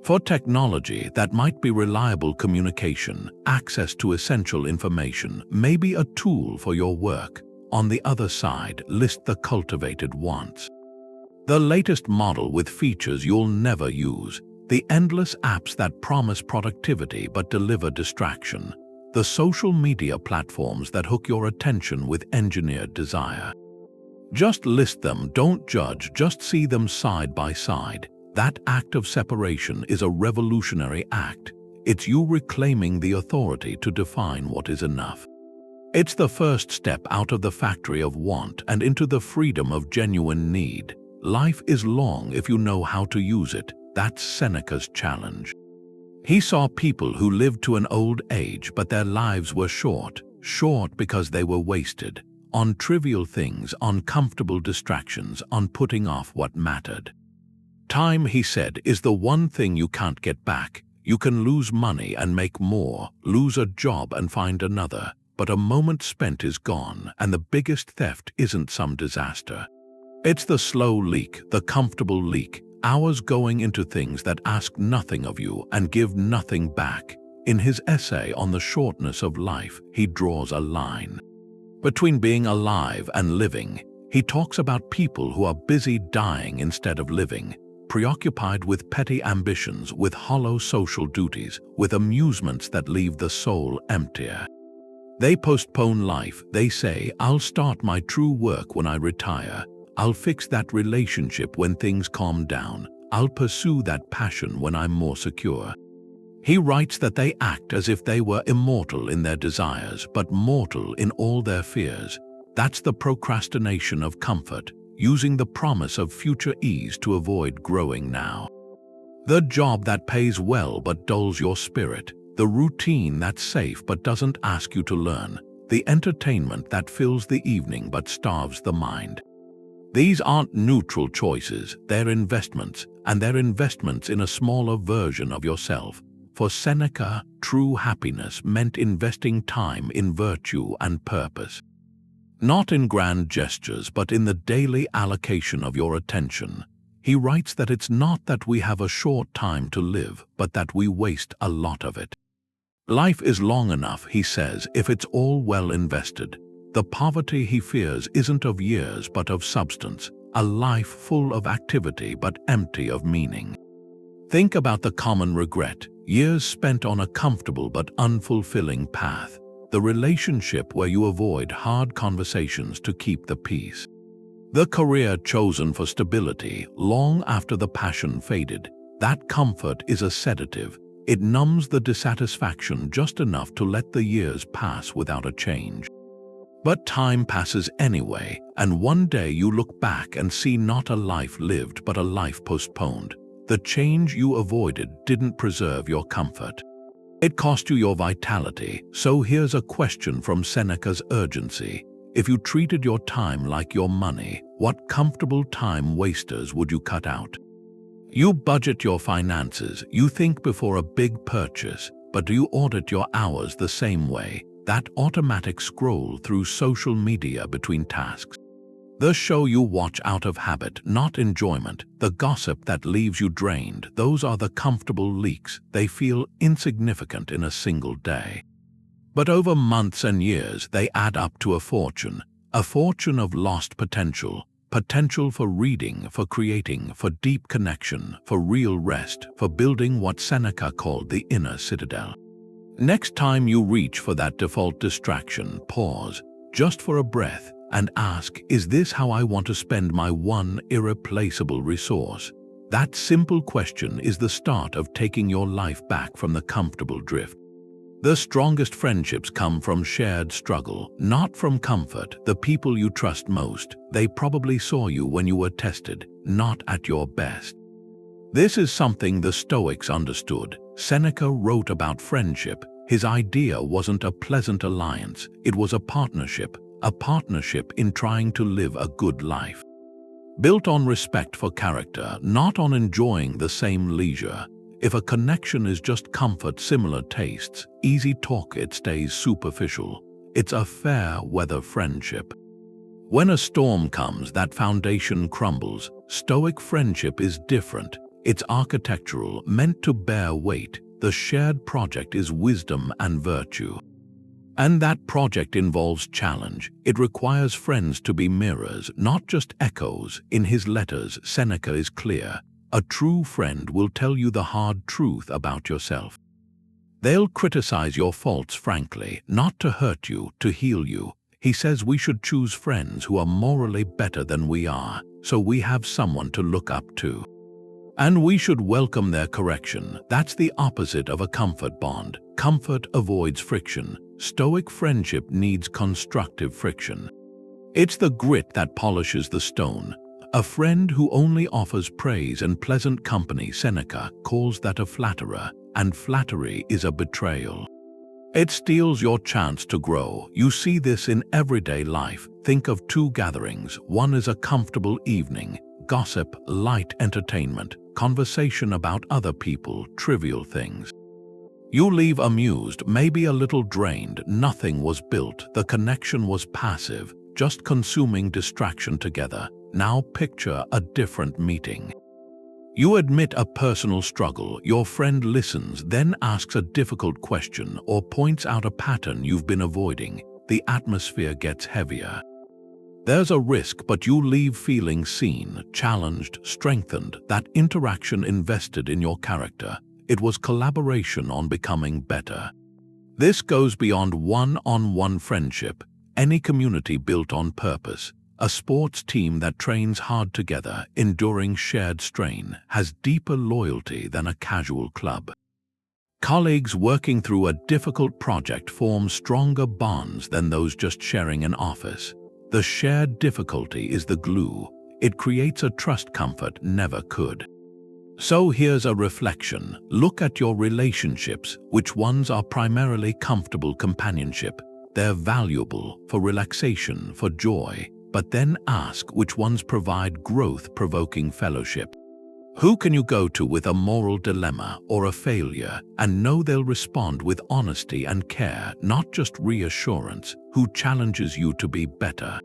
For technology, that might be reliable communication, access to essential information, maybe a tool for your work. On the other side, list the cultivated wants. The latest model with features you'll never use. The endless apps that promise productivity but deliver distraction. The social media platforms that hook your attention with engineered desire. Just list them, don't judge, just see them side by side. That act of separation is a revolutionary act. It's you reclaiming the authority to define what is enough. It's the first step out of the factory of want and into the freedom of genuine need. Life is long if you know how to use it. That's Seneca's challenge. He saw people who lived to an old age, but their lives were short because they were wasted on trivial things, on comfortable distractions, on putting off what mattered. Time, he said, is the one thing you can't get back. You can lose money and make more, lose a job and find another, but a moment spent is gone, and the biggest theft isn't some disaster. It's the slow leak, the comfortable leak, hours going into things that ask nothing of you and give nothing back. In his essay on the shortness of life, he draws a line between being alive and living. He talks about people who are busy dying instead of living, preoccupied with petty ambitions, with hollow social duties, with amusements that leave the soul emptier. They postpone life. They say, I'll start my true work when I retire. I'll fix that relationship when things calm down. I'll pursue that passion when I'm more secure. He writes that they act as if they were immortal in their desires, but mortal in all their fears. That's the procrastination of comfort, using the promise of future ease to avoid growing now. The job that pays well but dulls your spirit, the routine that's safe but doesn't ask you to learn, the entertainment that fills the evening but starves the mind. These aren't neutral choices, they're investments, and they're investments in a smaller version of yourself. For Seneca, true happiness meant investing time in virtue and purpose. Not in grand gestures, but in the daily allocation of your attention. He writes that it's not that we have a short time to live, but that we waste a lot of it. Life is long enough, he says, if it's all well invested. The poverty he fears isn't of years but of substance, a life full of activity but empty of meaning. Think about the common regret, years spent on a comfortable but unfulfilling path, the relationship where you avoid hard conversations to keep the peace, the career chosen for stability long after the passion faded. That comfort is a sedative. It numbs the dissatisfaction just enough to let the years pass without a change. But time passes anyway, and one day you look back and see not a life lived but a life postponed. The change you avoided didn't preserve your comfort. It cost you your vitality. So here's a question from Seneca's urgency. If you treated your time like your money, what comfortable time wasters would you cut out? You budget your finances, you think before a big purchase, but do you audit your hours the same way? That automatic scroll through social media between tasks. The show you watch out of habit, not enjoyment. The gossip that leaves you drained. Those are the comfortable leaks. They feel insignificant in a single day. But over months and years, they add up to a fortune of lost potential. Potential for reading, for creating, for deep connection, for real rest, for building what Seneca called the inner citadel. Next time you reach for that default distraction, pause, just for a breath, and ask, is this how I want to spend my one irreplaceable resource? That simple question is the start of taking your life back from the comfortable drift. The strongest friendships come from shared struggle, not from comfort. The people you trust most, they probably saw you when you were tested, not at your best. This is something the Stoics understood. Seneca wrote about friendship. His idea wasn't a pleasant alliance, it was a partnership in trying to live a good life. Built on respect for character, not on enjoying the same leisure. If a connection is just comfort, similar tastes, easy talk, it stays superficial. It's a fair weather friendship. When a storm comes, that foundation crumbles. Stoic friendship is different. It's architectural, meant to bear weight. The shared project is wisdom and virtue. And that project involves challenge. It requires friends to be mirrors, not just echoes. In his letters, Seneca is clear. A true friend will tell you the hard truth about yourself. They'll criticize your faults frankly, not to hurt you, to heal you. He says we should choose friends who are morally better than we are, so we have someone to look up to. And we should welcome their correction. That's the opposite of a comfort bond. Comfort avoids friction. Stoic friendship needs constructive friction. It's the grit that polishes the stone. A friend who only offers praise and pleasant company, Seneca calls that a flatterer, and flattery is a betrayal. It steals your chance to grow. You see this in everyday life. Think of two gatherings. One is a comfortable evening, gossip, light entertainment, conversation about other people, trivial things. You leave amused, maybe a little drained. Nothing was built. The connection was passive, just consuming distraction together. Now picture a different meeting. You admit a personal struggle, your friend listens, then asks a difficult question or points out a pattern you've been avoiding. The atmosphere gets heavier. There's a risk, but you leave feeling seen, challenged, strengthened. That interaction invested in your character. It was collaboration on becoming better. This goes beyond one-on-one friendship. Any community built on purpose, a sports team that trains hard together, enduring shared strain, has deeper loyalty than a casual club. Colleagues working through a difficult project form stronger bonds than those just sharing an office. The shared difficulty is the glue. It creates a trust comfort never could. So here's a reflection. Look at your relationships. Which ones are primarily comfortable companionship? They're valuable for relaxation, for joy. But then ask which ones provide growth-provoking fellowship. Who can you go to with a moral dilemma or a failure and know they'll respond with honesty and care, not just reassurance? Who challenges you to be better?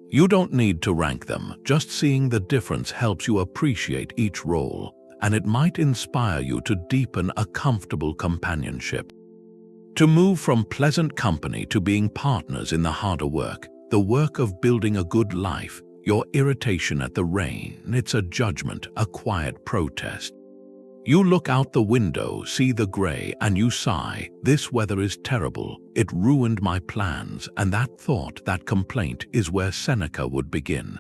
You don't need to rank them. Just seeing the difference helps you appreciate each role, and it might inspire you to deepen a comfortable companionship. To move from pleasant company to being partners in the harder work, the work of building a good life. Your irritation at the rain, it's a judgment, a quiet protest. You look out the window, see the gray, and you sigh, this weather is terrible, it ruined my plans, and that thought, that complaint, is where Seneca would begin.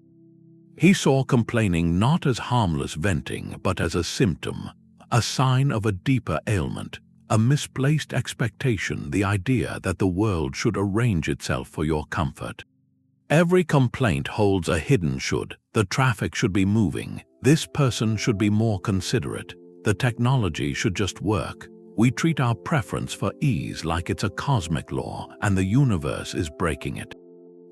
He saw complaining not as harmless venting, but as a symptom, a sign of a deeper ailment, a misplaced expectation, the idea that the world should arrange itself for your comfort. Every complaint holds a hidden should. The traffic should be moving. This person should be more considerate. The technology should just work. We treat our preference for ease like it's a cosmic law, and the universe is breaking it.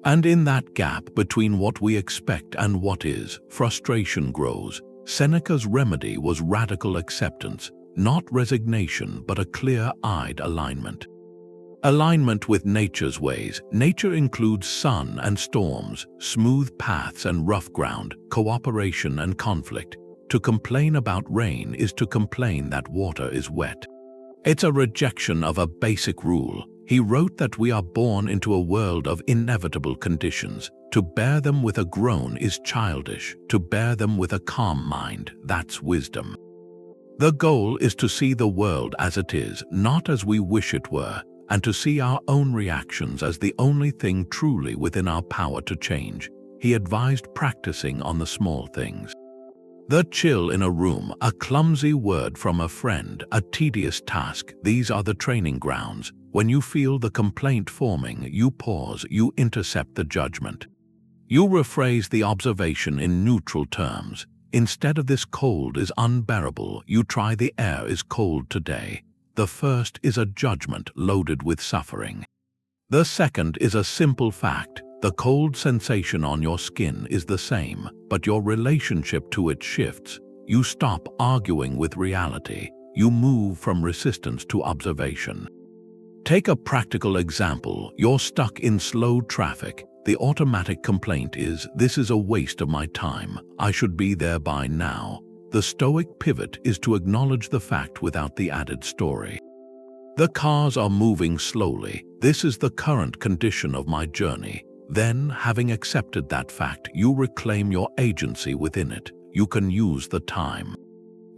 And in that gap between what we expect and what is, frustration grows. Seneca's remedy was radical acceptance, not resignation, but a clear-eyed alignment. Alignment with nature's ways. Nature includes sun and storms, smooth paths and rough ground, cooperation and conflict. To complain about rain is to complain that water is wet. It's a rejection of a basic rule. He wrote that we are born into a world of inevitable conditions. To bear them with a groan is childish. To bear them with a calm mind, that's wisdom. The goal is to see the world as it is, not as we wish it were, and to see our own reactions as the only thing truly within our power to change. He advised practicing on the small things. The chill in a room, a clumsy word from a friend, a tedious task, these are the training grounds. When you feel the complaint forming, you pause, you intercept the judgment. You rephrase the observation in neutral terms. Instead of "this cold is unbearable," you try "the air is cold today." The first is a judgment loaded with suffering. The second is a simple fact. The cold sensation on your skin is the same, but your relationship to it shifts. You stop arguing with reality. You move from resistance to observation. Take a practical example. You're stuck in slow traffic. The automatic complaint is, "This is a waste of my time. I should be there by now." The Stoic pivot is to acknowledge the fact without the added story. The cars are moving slowly. This is the current condition of my journey. Then, having accepted that fact, you reclaim your agency within it. You can use the time.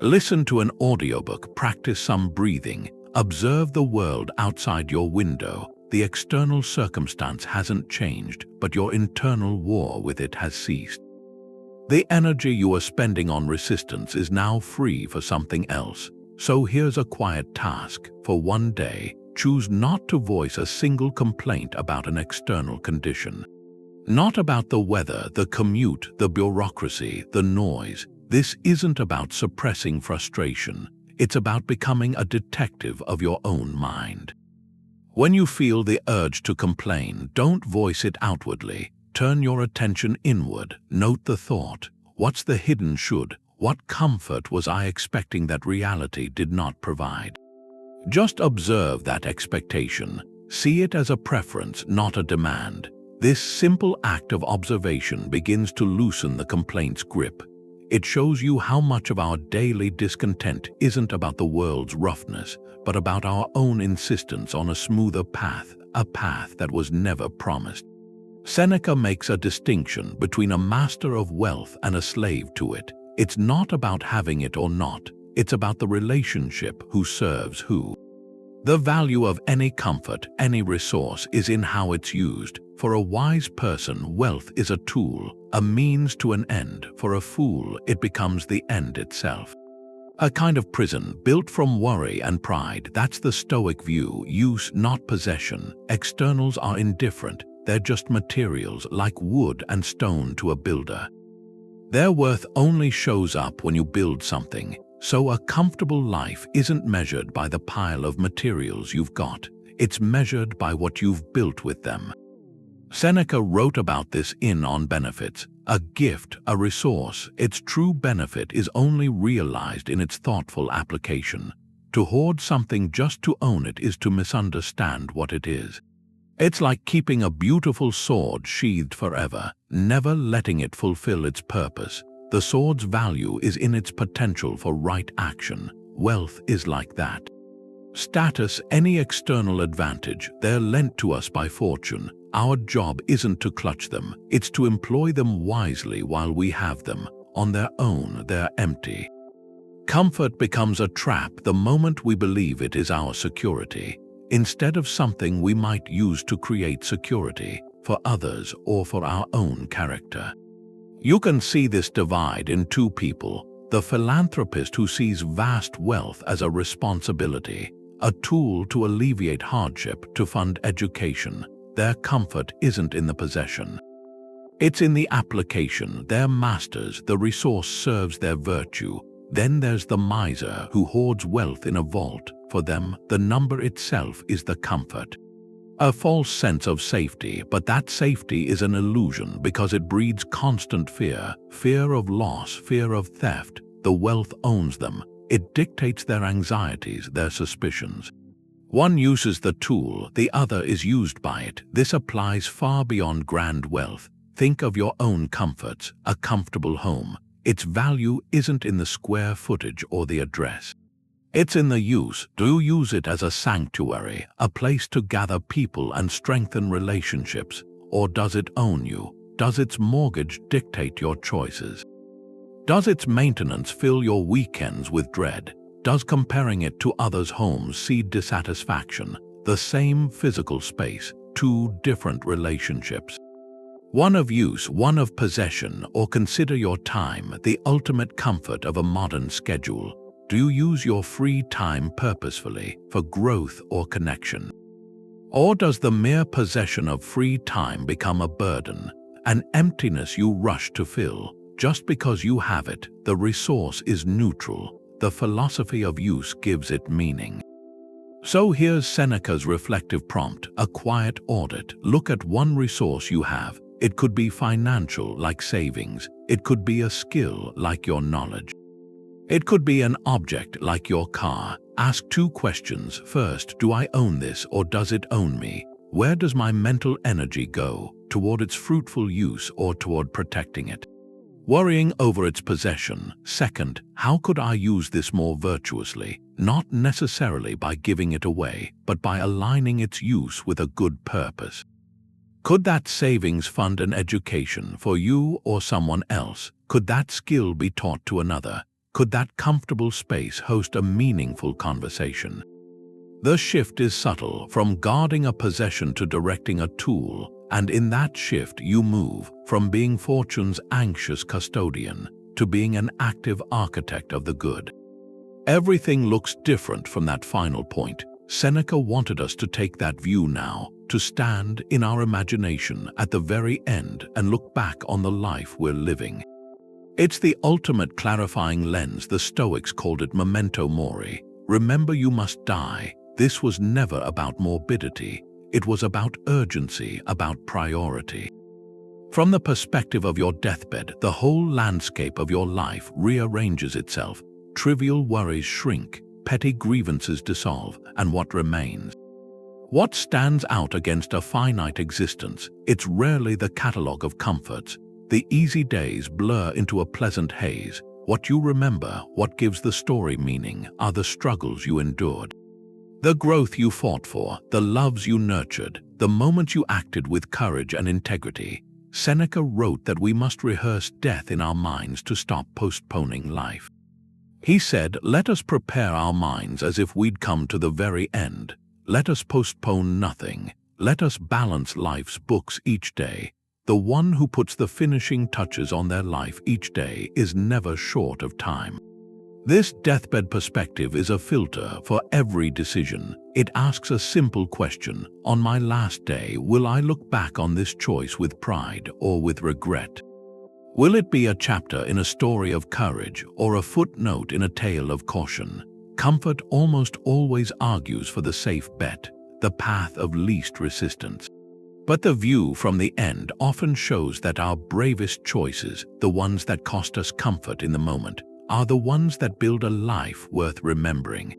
Listen to an audiobook, practice some breathing, observe the world outside your window. The external circumstance hasn't changed, but your internal war with it has ceased. The energy you are spending on resistance is now free for something else. So here's a quiet task. For one day, choose not to voice a single complaint about an external condition. Not about the weather, the commute, the bureaucracy, the noise. This isn't about suppressing frustration. It's about becoming a detective of your own mind. When you feel the urge to complain, don't voice it outwardly. Turn your attention inward. Note the thought. What's the hidden should? What comfort was I expecting that reality did not provide? Just observe that expectation. See it as a preference, not a demand. This simple act of observation begins to loosen the complaint's grip. It shows you how much of our daily discontent isn't about the world's roughness, but about our own insistence on a smoother path, a path that was never promised. Seneca makes a distinction between a master of wealth and a slave to it. It's not about having it or not. It's about the relationship, who serves who. The value of any comfort, any resource, is in how it's used. For a wise person, wealth is a tool, a means to an end. For a fool, it becomes the end itself. A kind of prison built from worry and pride. That's the Stoic view. Use, not possession. Externals are indifferent. They're just materials, like wood and stone to a builder. Their worth only shows up when you build something. So a comfortable life isn't measured by the pile of materials you've got. It's measured by what you've built with them. Seneca wrote about this in On Benefits. A gift, a resource, its true benefit is only realized in its thoughtful application. To hoard something just to own it is to misunderstand what it is. It's like keeping a beautiful sword sheathed forever, never letting it fulfill its purpose. The sword's value is in its potential for right action. Wealth is like that. Status, any external advantage, they're lent to us by fortune. Our job isn't to clutch them, it's to employ them wisely while we have them. On their own, they're empty. Comfort becomes a trap the moment we believe it is our security, instead of something we might use to create security for others or for our own character. You can see this divide in two people. the philanthropist who sees vast wealth as a responsibility, a tool to alleviate hardship, to fund education. Their comfort isn't in the possession. It's in the application. Their masters, the resource serves their virtue. Then there's the miser who hoards wealth in a vault. For them, the number itself is the comfort. A false sense of safety, but that safety is an illusion because it breeds constant fear, fear of loss, fear of theft. The wealth owns them. It dictates their anxieties, their suspicions. One uses the tool, the other is used by it. This applies far beyond grand wealth. Think of your own comforts, a comfortable home. Its value isn't in the square footage or the address. It's in the use. Do you use it as a sanctuary, a place to gather people and strengthen relationships? Or does it own you? Does its mortgage dictate your choices? Does its maintenance fill your weekends with dread? Does comparing it to others' homes seed dissatisfaction? The same physical space, two different relationships. One of use, one of possession. Or consider your time, the ultimate comfort of a modern schedule. Do you use your free time purposefully for growth or connection? Or does the mere possession of free time become a burden, an emptiness you rush to fill? Just because you have it, the resource is neutral. The philosophy of use gives it meaning. So here's Seneca's reflective prompt, a quiet audit. Look at one resource you have. It could be financial, like savings. It could be a skill, like your knowledge. It could be an object, like your car. Ask two questions. First, do I own this or does it own me? Where does my mental energy go? Toward its fruitful use or toward protecting it? Worrying over its possession. Second, how could I use this more virtuously? Not necessarily by giving it away, but by aligning its use with a good purpose. Could that savings fund an education for you or someone else? Could that skill be taught to another? Could that comfortable space host a meaningful conversation? The shift is subtle, from guarding a possession to directing a tool, and in that shift you move from being fortune's anxious custodian to being an active architect of the good. Everything looks different from that final point. Seneca wanted us to take that view now, to stand in our imagination at the very end and look back on the life we're living. It's the ultimate clarifying lens. The Stoics called it memento mori. Remember, you must die. This was never about morbidity. It was about urgency, about priority. From the perspective of your deathbed, the whole landscape of your life rearranges itself. Trivial worries shrink, petty grievances dissolve, and what remains? What stands out against a finite existence? It's rarely the catalogue of comforts. The easy days blur into a pleasant haze. What you remember, what gives the story meaning, are the struggles you endured. The growth you fought for, the loves you nurtured, the moments you acted with courage and integrity. Seneca wrote that we must rehearse death in our minds to stop postponing life. He said, let us prepare our minds as if we'd come to the very end. Let us postpone nothing. Let us balance life's books each day. The one who puts the finishing touches on their life each day is never short of time. This deathbed perspective is a filter for every decision. It asks a simple question: on my last day, will I look back on this choice with pride or with regret? Will it be a chapter in a story of courage or a footnote in a tale of caution? Comfort almost always argues for the safe bet, the path of least resistance. But the view from the end often shows that our bravest choices, the ones that cost us comfort in the moment, are the ones that build a life worth remembering.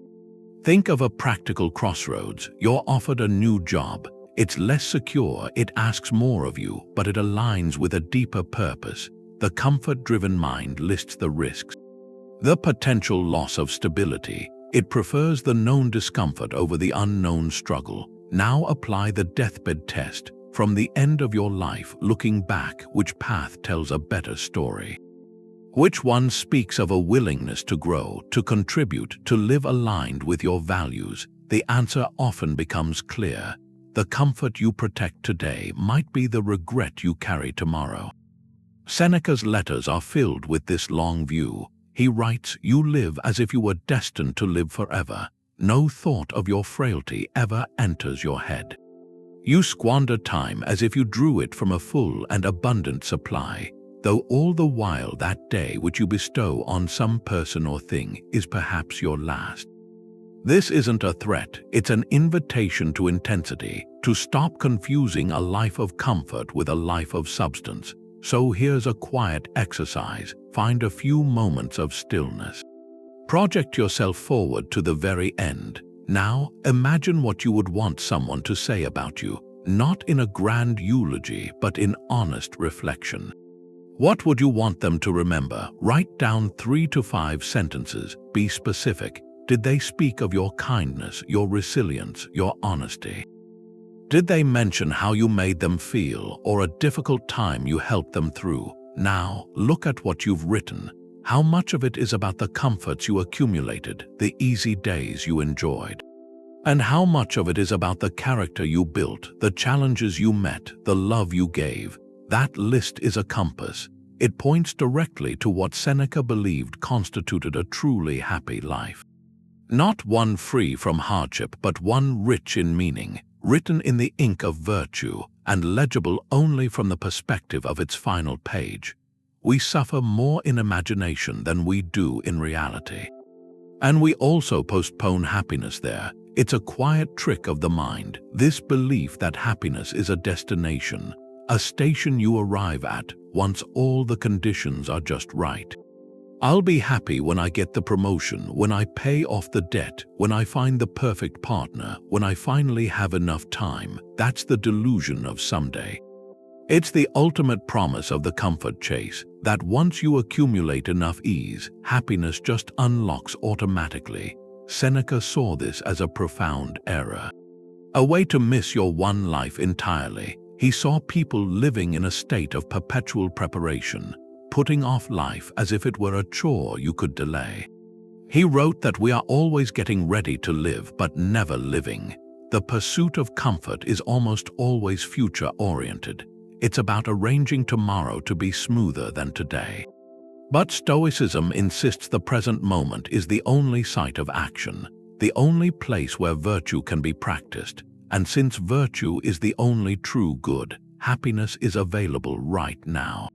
Think of a practical crossroads. You're offered a new job. It's less secure, it asks more of you, but it aligns with a deeper purpose. The comfort-driven mind lists the risks. The potential loss of stability. It prefers the known discomfort over the unknown struggle. Now apply the deathbed test. From the end of your life, looking back, which path tells a better story? Which one speaks of a willingness to grow, to contribute, to live aligned with your values? The answer often becomes clear. The comfort you protect today might be the regret you carry tomorrow. Seneca's letters are filled with this long view. He writes, "You live as if you were destined to live forever. No thought of your frailty ever enters your head. You squander time as if you drew it from a full and abundant supply, though all the while that day which you bestow on some person or thing is perhaps your last." This isn't a threat, it's an invitation to intensity, to stop confusing a life of comfort with a life of substance. So here's a quiet exercise. Find a few moments of stillness. Project yourself forward to the very end. Now, imagine what you would want someone to say about you, not in a grand eulogy, but in honest reflection. What would you want them to remember? Write down 3 to 5 sentences. Be specific. Did they speak of your kindness, your resilience, your honesty? Did they mention how you made them feel or a difficult time you helped them through? Now, look at what you've written. How much of it is about the comforts you accumulated, the easy days you enjoyed? And how much of it is about the character you built, the challenges you met, the love you gave? That list is a compass. It points directly to what Seneca believed constituted a truly happy life. Not one free from hardship, but one rich in meaning, written in the ink of virtue, and legible only from the perspective of its final page. We suffer more in imagination than we do in reality. And we also postpone happiness there. It's a quiet trick of the mind, this belief that happiness is a destination, a station you arrive at once all the conditions are just right. I'll be happy when I get the promotion, when I pay off the debt, when I find the perfect partner, when I finally have enough time. That's the delusion of someday. It's the ultimate promise of the comfort chase, that once you accumulate enough ease, happiness just unlocks automatically. Seneca saw this as a profound error. A way to miss your one life entirely. He saw people living in a state of perpetual preparation, putting off life as if it were a chore you could delay. He wrote that we are always getting ready to live but never living. The pursuit of comfort is almost always future-oriented. It's about arranging tomorrow to be smoother than today. But Stoicism insists the present moment is the only site of action, the only place where virtue can be practiced. And since virtue is the only true good, happiness is available right now.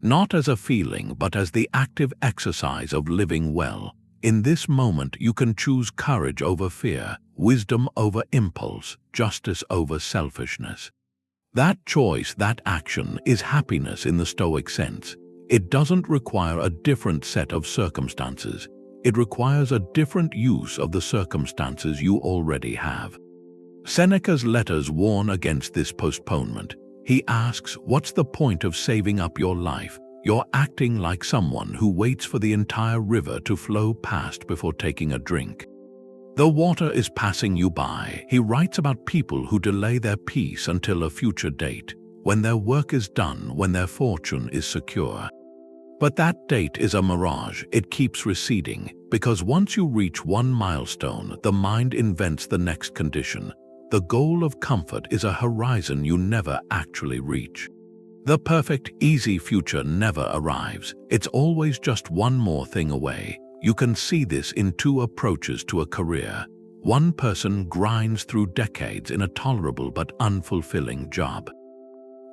Not as a feeling, but as the active exercise of living well. In this moment, you can choose courage over fear, wisdom over impulse, justice over selfishness. That choice, that action, is happiness in the Stoic sense. It doesn't require a different set of circumstances. It requires a different use of the circumstances you already have. Seneca's letters warn against this postponement. He asks, what's the point of saving up your life? You're acting like someone who waits for the entire river to flow past before taking a drink. The water is passing you by. He writes about people who delay their peace until a future date, when their work is done, when their fortune is secure. But that date is a mirage. It keeps receding, because once you reach one milestone, the mind invents the next condition. The goal of comfort is a horizon you never actually reach. The perfect, easy future never arrives. It's always just one more thing away. You can see this in 2 approaches to a career. One person grinds through decades in a tolerable but unfulfilling job.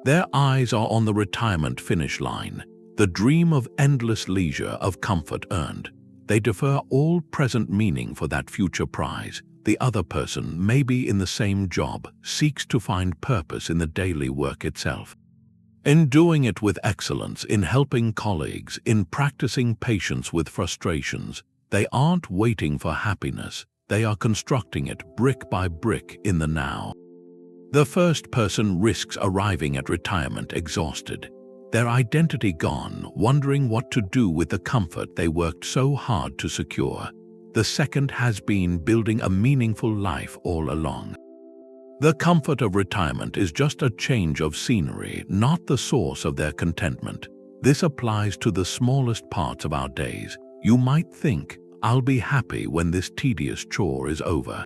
Their eyes are on the retirement finish line, the dream of endless leisure, of comfort earned. They defer all present meaning for that future prize. The other person, maybe in the same job, seeks to find purpose in the daily work itself. In doing it with excellence, in helping colleagues, in practicing patience with frustrations, they aren't waiting for happiness, they are constructing it brick by brick in the now. The first person risks arriving at retirement exhausted, their identity gone, wondering what to do with the comfort they worked so hard to secure. The second has been building a meaningful life all along. The comfort of retirement is just a change of scenery, not the source of their contentment. This applies to the smallest parts of our days. You might think, I'll be happy when this tedious chore is over.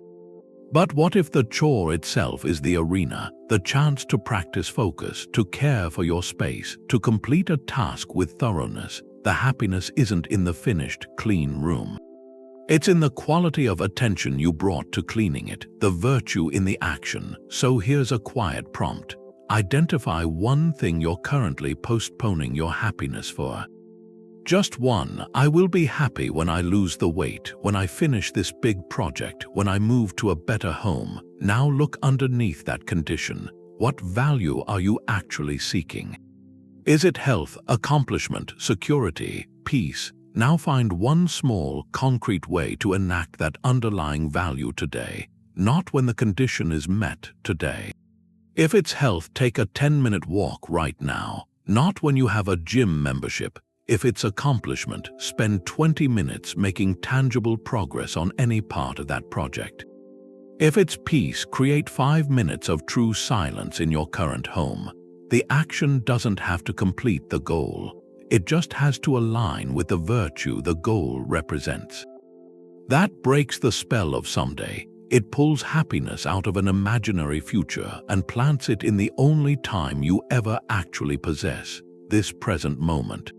But what if the chore itself is the arena, the chance to practice focus, to care for your space, to complete a task with thoroughness? the happiness isn't in the finished, clean room. It's in the quality of attention you brought to cleaning it, the virtue in the action. So here's a quiet prompt. Identify one thing you're currently postponing your happiness for. Just one. I will be happy when I lose the weight, when I finish this big project, when I move to a better home. Now look underneath that condition. What value are you actually seeking? Is it health, accomplishment, security, peace? Now find one small, concrete way to enact that underlying value today, not when the condition is met today. If it's health, take a 10-minute walk right now, not when you have a gym membership. If it's accomplishment, spend 20 minutes making tangible progress on any part of that project. If it's peace, create 5 minutes of true silence in your current home. The action doesn't have to complete the goal. It just has to align with the virtue the goal represents. That breaks the spell of someday. It pulls happiness out of an imaginary future and plants it in the only time you ever actually possess, this present moment.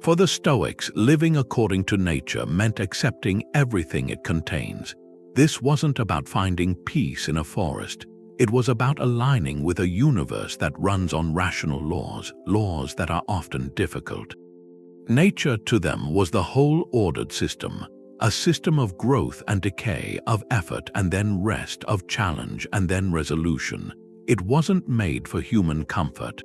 For the Stoics, living according to nature meant accepting everything it contains. This wasn't about finding peace in a forest. It was about aligning with a universe that runs on rational laws that are often difficult. Nature to them was the whole ordered system, a system of growth and decay, of effort and then rest, of challenge and then resolution. It wasn't made for human comfort.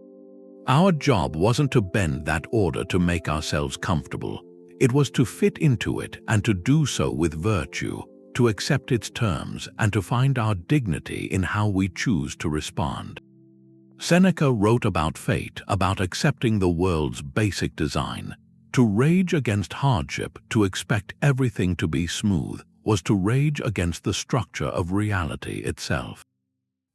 Our job wasn't to bend that order to make ourselves comfortable. It was to fit into it and to do so with virtue, to accept its terms and to find our dignity in how we choose to respond. Seneca wrote about fate, about accepting the world's basic design. To rage against hardship, to expect everything to be smooth, was to rage against the structure of reality itself.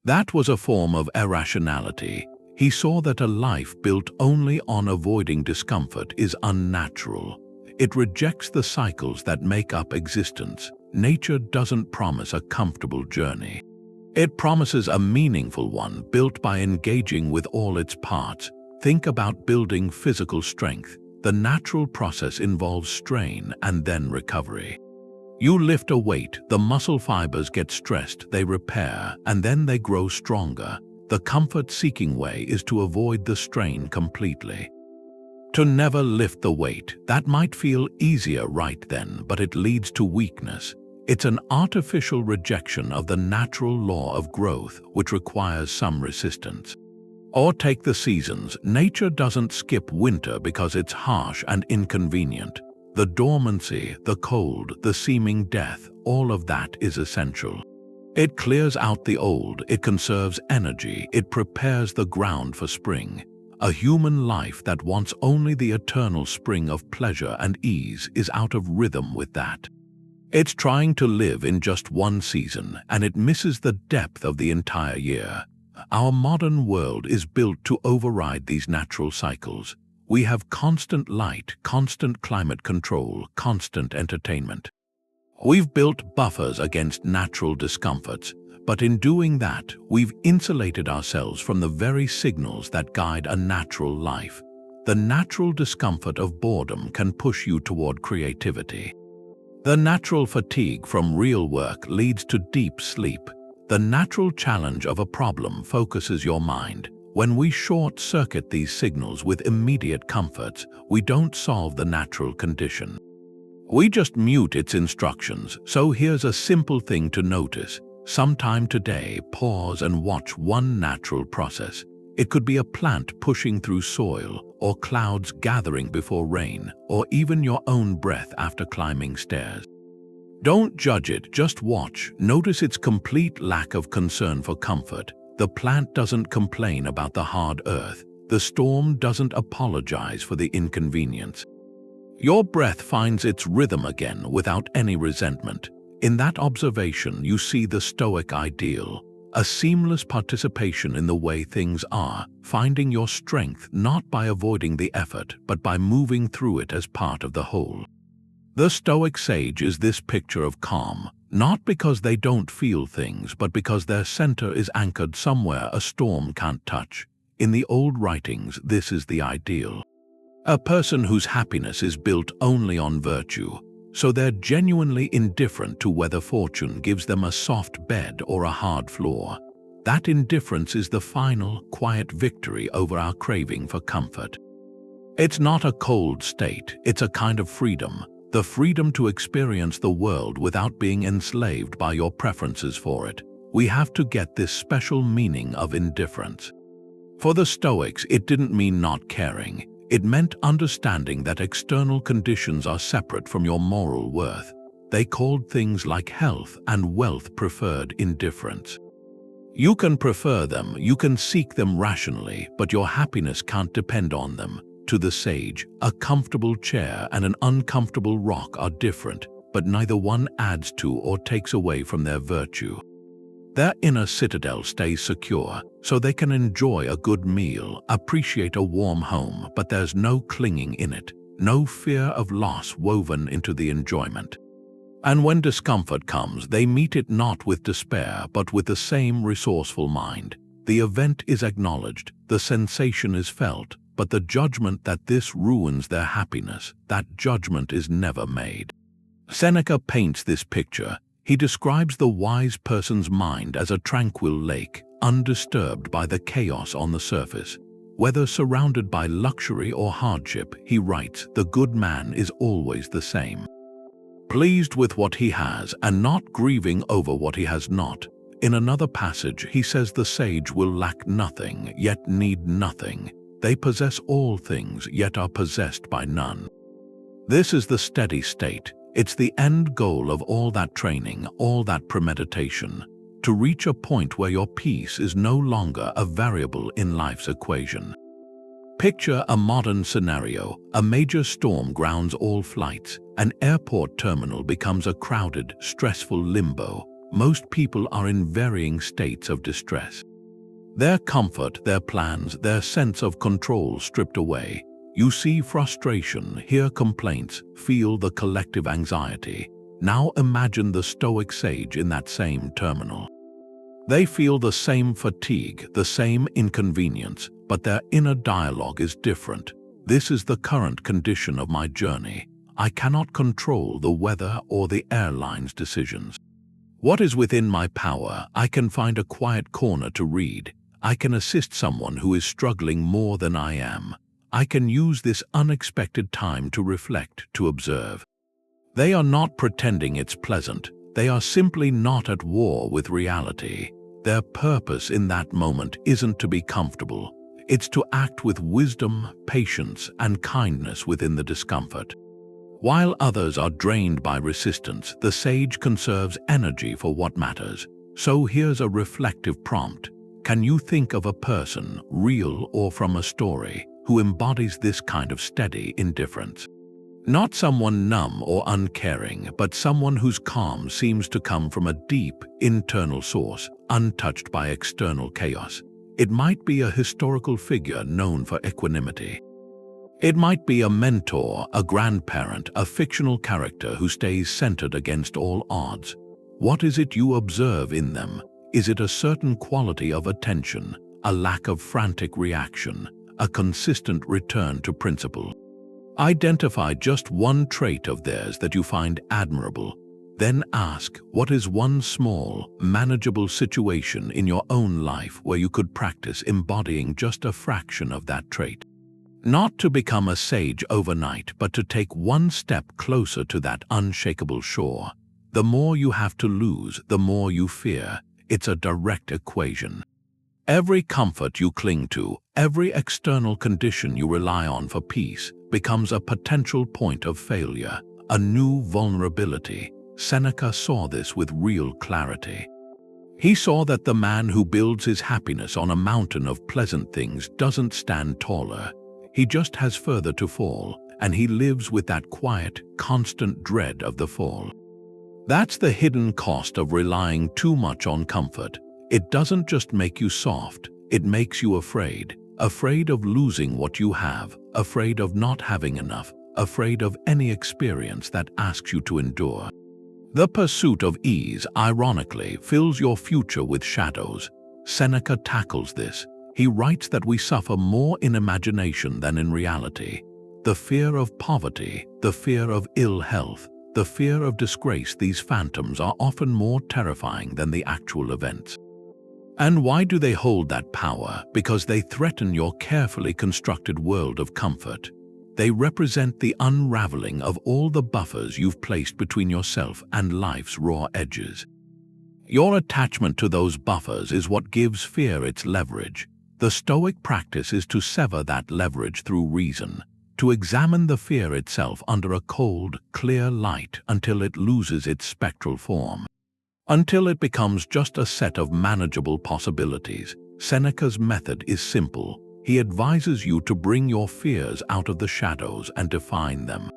That was a form of irrationality. He saw that a life built only on avoiding discomfort is unnatural. It rejects the cycles that make up existence. Nature doesn't promise a comfortable journey. It promises a meaningful one built by engaging with all its parts. Think about building physical strength. The natural process involves strain and then recovery. You lift a weight, the muscle fibers get stressed, they repair, and then they grow stronger. The comfort-seeking way is to avoid the strain completely. To never lift the weight, that might feel easier right then, but it leads to weakness. It's an artificial rejection of the natural law of growth, which requires some resistance. Or take the seasons. Nature doesn't skip winter because it's harsh and inconvenient. The dormancy, the cold, the seeming death, all of that is essential. It clears out the old, it conserves energy, it prepares the ground for spring. A human life that wants only the eternal spring of pleasure and ease is out of rhythm with that. It's trying to live in just one season, and it misses the depth of the entire year. Our modern world is built to override these natural cycles. We have constant light, constant climate control, constant entertainment. We've built buffers against natural discomforts, but in doing that, we've insulated ourselves from the very signals that guide a natural life. The natural discomfort of boredom can push you toward creativity. The natural fatigue from real work leads to deep sleep. The natural challenge of a problem focuses your mind. When we short-circuit these signals with immediate comforts, we don't solve the natural condition. We just mute its instructions. So here's a simple thing to notice. Sometime today, pause and watch one natural process. It could be a plant pushing through soil, or clouds gathering before rain, or even your own breath after climbing stairs. Don't judge it, just watch. Notice its complete lack of concern for comfort. The plant doesn't complain about the hard earth. The storm doesn't apologize for the inconvenience. Your breath finds its rhythm again without any resentment. In that observation, you see the Stoic ideal, a seamless participation in the way things are, finding your strength not by avoiding the effort, but by moving through it as part of the whole. The Stoic sage is this picture of calm, not because they don't feel things, but because their center is anchored somewhere a storm can't touch. In the old writings, this is the ideal. A person whose happiness is built only on virtue, so they're genuinely indifferent to whether fortune gives them a soft bed or a hard floor. That indifference is the final, quiet victory over our craving for comfort. It's not a cold state, it's a kind of freedom, the freedom to experience the world without being enslaved by your preferences for it. We have to get this special meaning of indifference. For the Stoics, it didn't mean not caring. It meant understanding that external conditions are separate from your moral worth. They called things like health and wealth preferred indifference. You can prefer them, you can seek them rationally, but your happiness can't depend on them. To the sage, a comfortable chair and an uncomfortable rock are different, but neither one adds to or takes away from their virtue. Their inner citadel stays secure, so they can enjoy a good meal, appreciate a warm home, but there's no clinging in it, no fear of loss woven into the enjoyment. And when discomfort comes, they meet it not with despair, but with the same resourceful mind. The event is acknowledged, the sensation is felt, but the judgment that this ruins their happiness, that judgment is never made. Seneca paints this picture. He describes the wise person's mind as a tranquil lake, undisturbed by the chaos on the surface. Whether surrounded by luxury or hardship, he writes, the good man is always the same. Pleased with what he has and not grieving over what he has not. In another passage, he says the sage will lack nothing, yet need nothing. They possess all things, yet are possessed by none. This is the steady state. It's the end goal of all that training, all that premeditation, to reach a point where your peace is no longer a variable in life's equation. Picture a modern scenario. A major storm grounds all flights. An airport terminal becomes a crowded, stressful limbo. Most people are in varying states of distress. Their comfort, their plans, their sense of control stripped away. You see frustration, hear complaints, feel the collective anxiety. Now imagine the Stoic sage in that same terminal. They feel the same fatigue, the same inconvenience, but their inner dialogue is different. This is the current condition of my journey. I cannot control the weather or the airline's decisions. What is within my power? I can find a quiet corner to read. I can assist someone who is struggling more than I am. I can use this unexpected time to reflect, to observe. They are not pretending it's pleasant. They are simply not at war with reality. Their purpose in that moment isn't to be comfortable. It's to act with wisdom, patience, and kindness within the discomfort. While others are drained by resistance, the sage conserves energy for what matters. So here's a reflective prompt. Can you think of a person, real or from a story, who embodies this kind of steady indifference? Not someone numb or uncaring, but someone whose calm seems to come from a deep, internal source, untouched by external chaos. It might be a historical figure known for equanimity. It might be a mentor, a grandparent, a fictional character who stays centered against all odds. What is it you observe in them? Is it a certain quality of attention, a lack of frantic reaction, a consistent return to principle? Identify just one trait of theirs that you find admirable. Then ask, what is one small, manageable situation in your own life where you could practice embodying just a fraction of that trait? Not to become a sage overnight, but to take one step closer to that unshakable shore. The more you have to lose, the more you fear. It's a direct equation. Every comfort you cling to, every external condition you rely on for peace, becomes a potential point of failure, a new vulnerability. Seneca saw this with real clarity. He saw that the man who builds his happiness on a mountain of pleasant things doesn't stand taller. He just has further to fall, and he lives with that quiet, constant dread of the fall. That's the hidden cost of relying too much on comfort. It doesn't just make you soft, it makes you afraid. Afraid of losing what you have, afraid of not having enough, afraid of any experience that asks you to endure. The pursuit of ease, ironically, fills your future with shadows. Seneca tackles this. He writes that we suffer more in imagination than in reality. the fear of poverty, the fear of ill health, the fear of disgrace. These phantoms are often more terrifying than the actual events. And why do they hold that power? Because they threaten your carefully constructed world of comfort. They represent the unraveling of all the buffers you've placed between yourself and life's raw edges. Your attachment to those buffers is what gives fear its leverage. The Stoic practice is to sever that leverage through reason, to examine the fear itself under a cold, clear light until it loses its spectral form, until it becomes just a set of manageable possibilities. Seneca's method is simple. He advises you to bring your fears out of the shadows and define them.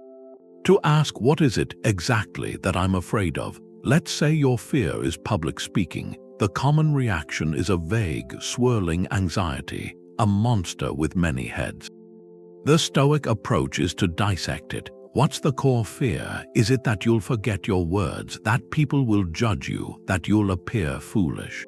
To ask, what is it exactly that I'm afraid of? Let's say your fear is public speaking. The common reaction is a vague, swirling anxiety, a monster with many heads. The Stoic approach is to dissect it. What's the core fear? Is it that you'll forget your words, that people will judge you, that you'll appear foolish?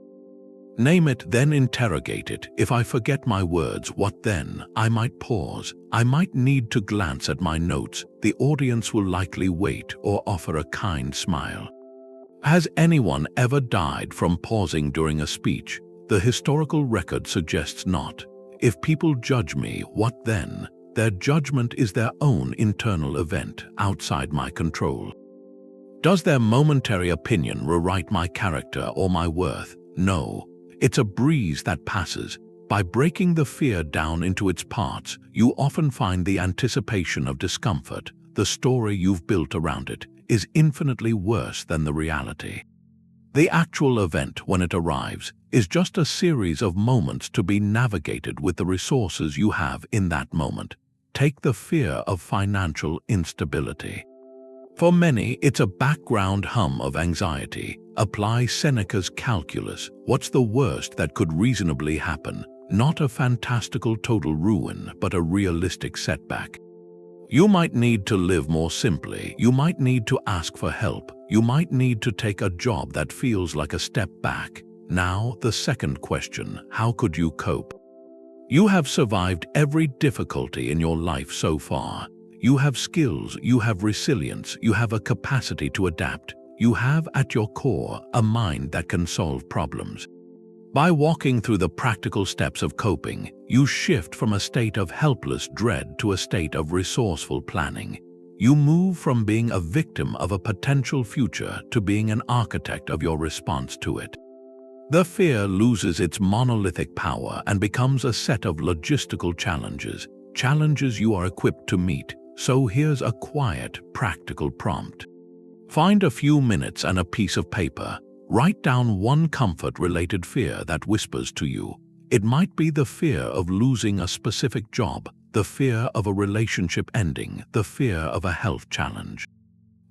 Name it, then interrogate it. If I forget my words, what then? I might pause. I might need to glance at my notes. The audience will likely wait or offer a kind smile. Has anyone ever died from pausing during a speech? The historical record suggests not. If people judge me, what then? Their judgment is their own internal event, outside my control. Does their momentary opinion rewrite my character or my worth? No. It's a breeze that passes. By breaking the fear down into its parts, you often find the anticipation of discomfort, the story you've built around it, is infinitely worse than the reality. The actual event, when it arrives, is just a series of moments to be navigated with the resources you have in that moment. Take the fear of financial instability. For many, it's a background hum of anxiety. Apply Seneca's calculus. What's the worst that could reasonably happen? Not a fantastical total ruin, but a realistic setback. You might need to live more simply. You might need to ask for help. You might need to take a job that feels like a step back. Now, the second question: how could you cope? You have survived every difficulty in your life so far. You have skills, you have resilience, you have a capacity to adapt. You have at your core a mind that can solve problems. By walking through the practical steps of coping, you shift from a state of helpless dread to a state of resourceful planning. You move from being a victim of a potential future to being an architect of your response to it. The fear loses its monolithic power and becomes a set of logistical challenges, challenges you are equipped to meet. So here's a quiet, practical prompt. Find a few minutes and a piece of paper. Write down one comfort-related fear that whispers to you. It might be the fear of losing a specific job, the fear of a relationship ending, the fear of a health challenge.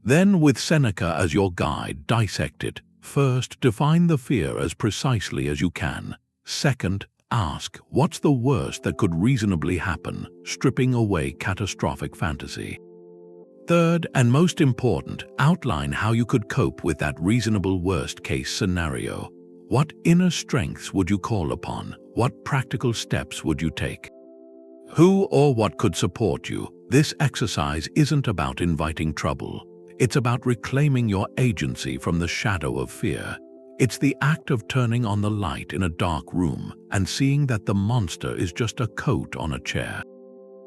Then, with Seneca as your guide, dissect it. First, define the fear as precisely as you can. Second, ask, what's the worst that could reasonably happen, stripping away catastrophic fantasy. Third, and most important, outline how you could cope with that reasonable worst-case scenario. What inner strengths would you call upon? What practical steps would you take? Who or what could support you? This exercise isn't about inviting trouble. It's about reclaiming your agency from the shadow of fear. It's the act of turning on the light in a dark room and seeing that the monster is just a coat on a chair.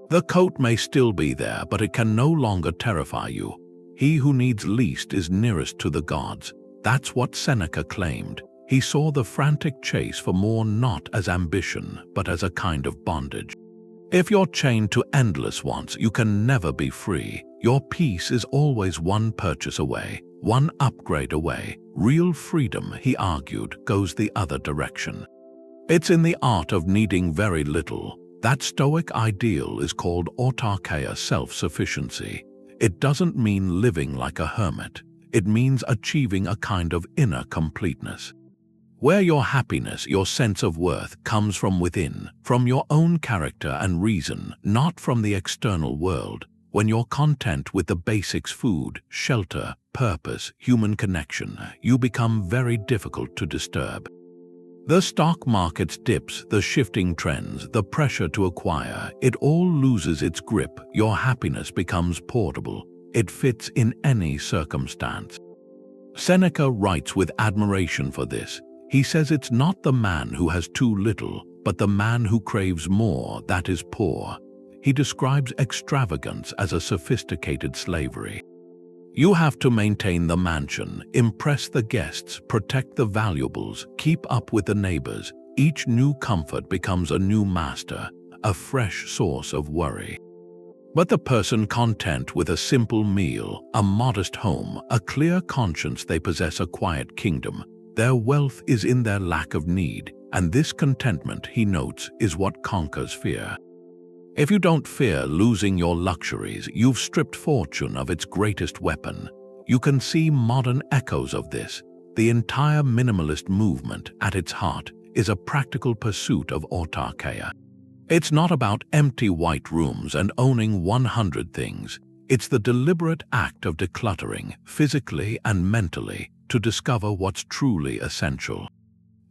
The coat may still be there, but it can no longer terrify you. He who needs least is nearest to the gods. That's what Seneca claimed. He saw the frantic chase for more not as ambition, but as a kind of bondage. If you're chained to endless wants, you can never be free. Your peace is always one purchase away, one upgrade away. Real freedom, he argued, goes the other direction. It's in the art of needing very little. That Stoic ideal is called autarkeia, self-sufficiency. It doesn't mean living like a hermit. It means achieving a kind of inner completeness, where your happiness, your sense of worth, comes from within, from your own character and reason, not from the external world. When you're content with the basics: food, shelter, purpose, human connection, you become very difficult to disturb. The stock market's dips, the shifting trends, the pressure to acquire, it all loses its grip. Your happiness becomes portable. It fits in any circumstance. Seneca writes with admiration for this. He says it's not the man who has too little, but the man who craves more that is poor. He describes extravagance as a sophisticated slavery. You have to maintain the mansion, impress the guests, protect the valuables, keep up with the neighbors. Each new comfort becomes a new master, a fresh source of worry. But the person content with a simple meal, a modest home, a clear conscience, they possess a quiet kingdom. Their wealth is in their lack of need, and this contentment, he notes, is what conquers fear. If you don't fear losing your luxuries, you've stripped fortune of its greatest weapon. You can see modern echoes of this. The entire minimalist movement, at its heart, is a practical pursuit of autarkia. It's not about empty white rooms and owning 100 things. It's the deliberate act of decluttering, physically and mentally, to discover what's truly essential.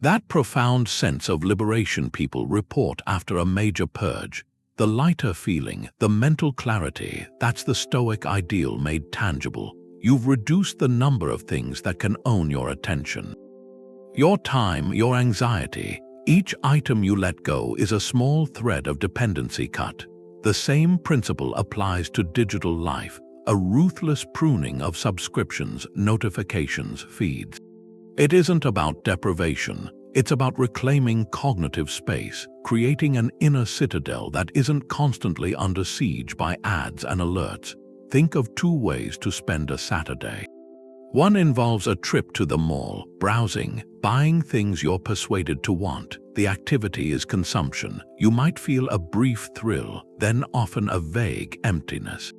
That profound sense of liberation people report after a major purge, the lighter feeling, the mental clarity, that's the Stoic ideal made tangible. You've reduced the number of things that can own your attention. Your time, your anxiety, each item you let go is a small thread of dependency cut. The same principle applies to digital life, a ruthless pruning of subscriptions, notifications, feeds. It isn't about deprivation. It's about reclaiming cognitive space, creating an inner citadel that isn't constantly under siege by ads and alerts. Think of 2 ways to spend a Saturday. One involves a trip to the mall, browsing, buying things you're persuaded to want. The activity is consumption. You might feel a brief thrill, then often a vague emptiness.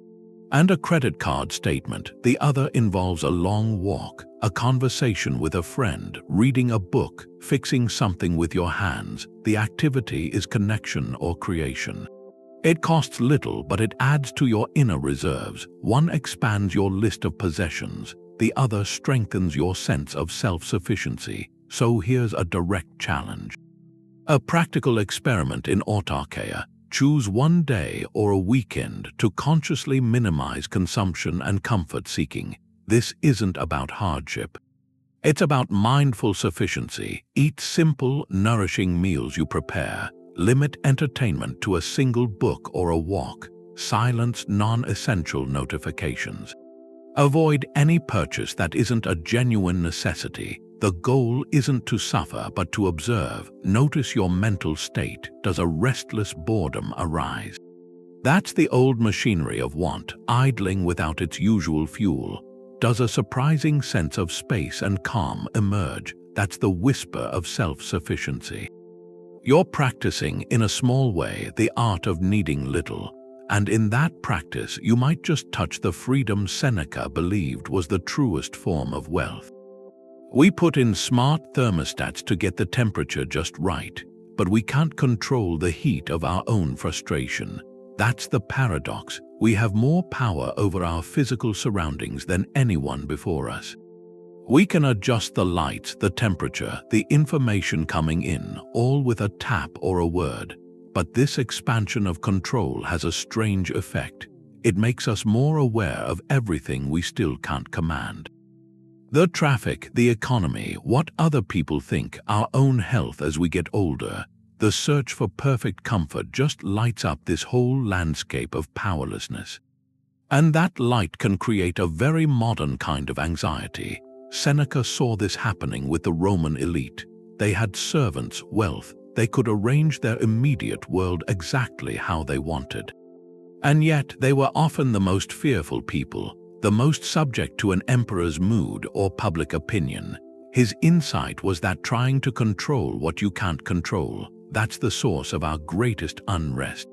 And a credit card statement. The other involves a long walk, a conversation with a friend, reading a book, fixing something with your hands. The activity is connection or creation. It costs little, but it adds to your inner reserves. One expands your list of possessions. The other strengthens your sense of self-sufficiency. So here's a direct challenge. A practical experiment in autarkia. Choose one day or a weekend to consciously minimize consumption and comfort seeking. This isn't about hardship. It's about mindful sufficiency. Eat simple, nourishing meals you prepare. Limit entertainment to a single book or a walk. Silence non-essential notifications. Avoid any purchase that isn't a genuine necessity. The goal isn't to suffer, but to observe. Notice your mental state. Does a restless boredom arise? That's the old machinery of want, idling without its usual fuel. Does a surprising sense of space and calm emerge? That's the whisper of self-sufficiency. You're practicing, in a small way, the art of needing little. And in that practice, you might just touch the freedom Seneca believed was the truest form of wealth. We put in smart thermostats to get the temperature just right, but we can't control the heat of our own frustration. That's the paradox. We have more power over our physical surroundings than anyone before us. We can adjust the lights, the temperature, the information coming in, all with a tap or a word. But this expansion of control has a strange effect. It makes us more aware of everything we still can't command. The traffic, the economy, what other people think, our own health as we get older. The search for perfect comfort just lights up this whole landscape of powerlessness. And that light can create a very modern kind of anxiety. Seneca saw this happening with the Roman elite. They had servants, wealth. They could arrange their immediate world exactly how they wanted. And yet they were often the most fearful people, the most subject to an emperor's mood or public opinion. His insight was that trying to control what you can't control, that's the source of our greatest unrest.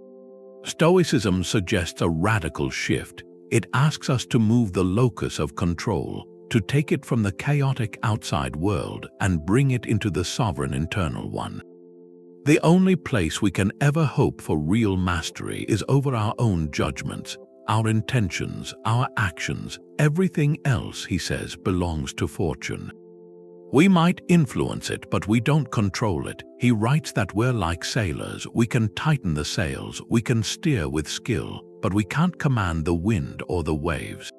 Stoicism suggests a radical shift. It asks us to move the locus of control, to take it from the chaotic outside world and bring it into the sovereign internal one. The only place we can ever hope for real mastery is over our own judgments, our intentions, our actions. Everything else, he says, belongs to fortune. We might influence it, but we don't control it. He writes that we're like sailors. We can tighten the sails, we can steer with skill, but we can't command the wind or the waves.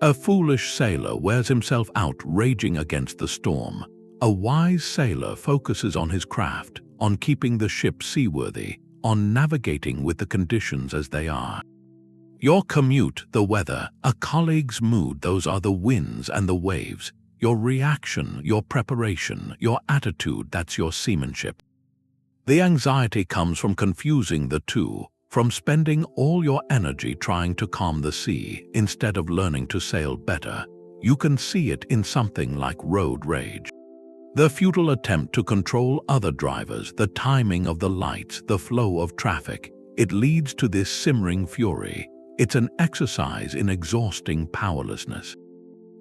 A foolish sailor wears himself out raging against the storm. A wise sailor focuses on his craft, on keeping the ship seaworthy, on navigating with the conditions as they are. Your commute, the weather, a colleague's mood, those are the winds and the waves. Your reaction, your preparation, your attitude, that's your seamanship. The anxiety comes from confusing the two, from spending all your energy trying to calm the sea instead of learning to sail better. You can see it in something like road rage. The futile attempt to control other drivers, the timing of the lights, the flow of traffic, it leads to this simmering fury. It's an exercise in exhausting powerlessness.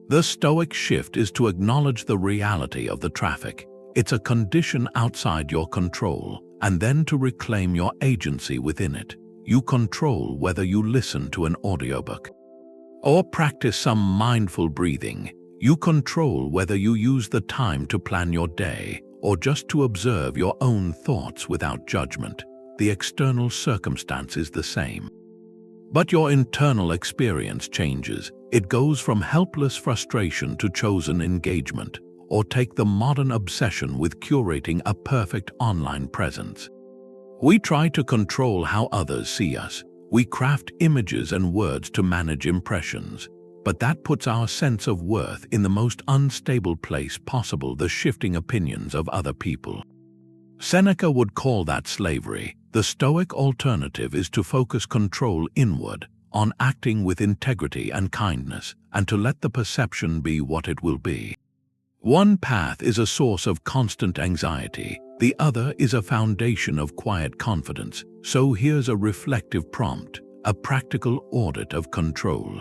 The Stoic shift is to acknowledge the reality of the traffic. It's a condition outside your control, and then to reclaim your agency within it. You control whether you listen to an audiobook or practice some mindful breathing. You control whether you use the time to plan your day or just to observe your own thoughts without judgment. The external circumstance is the same, but your internal experience changes. It goes from helpless frustration to chosen engagement, or take the modern obsession with curating a perfect online presence. We try to control how others see us. We craft images and words to manage impressions, but that puts our sense of worth in the most unstable place possible, the shifting opinions of other people. Seneca would call that slavery. The Stoic alternative is to focus control inward, on acting with integrity and kindness, and to let the perception be what it will be. One path is a source of constant anxiety, the other is a foundation of quiet confidence. So here's a reflective prompt, a practical audit of control.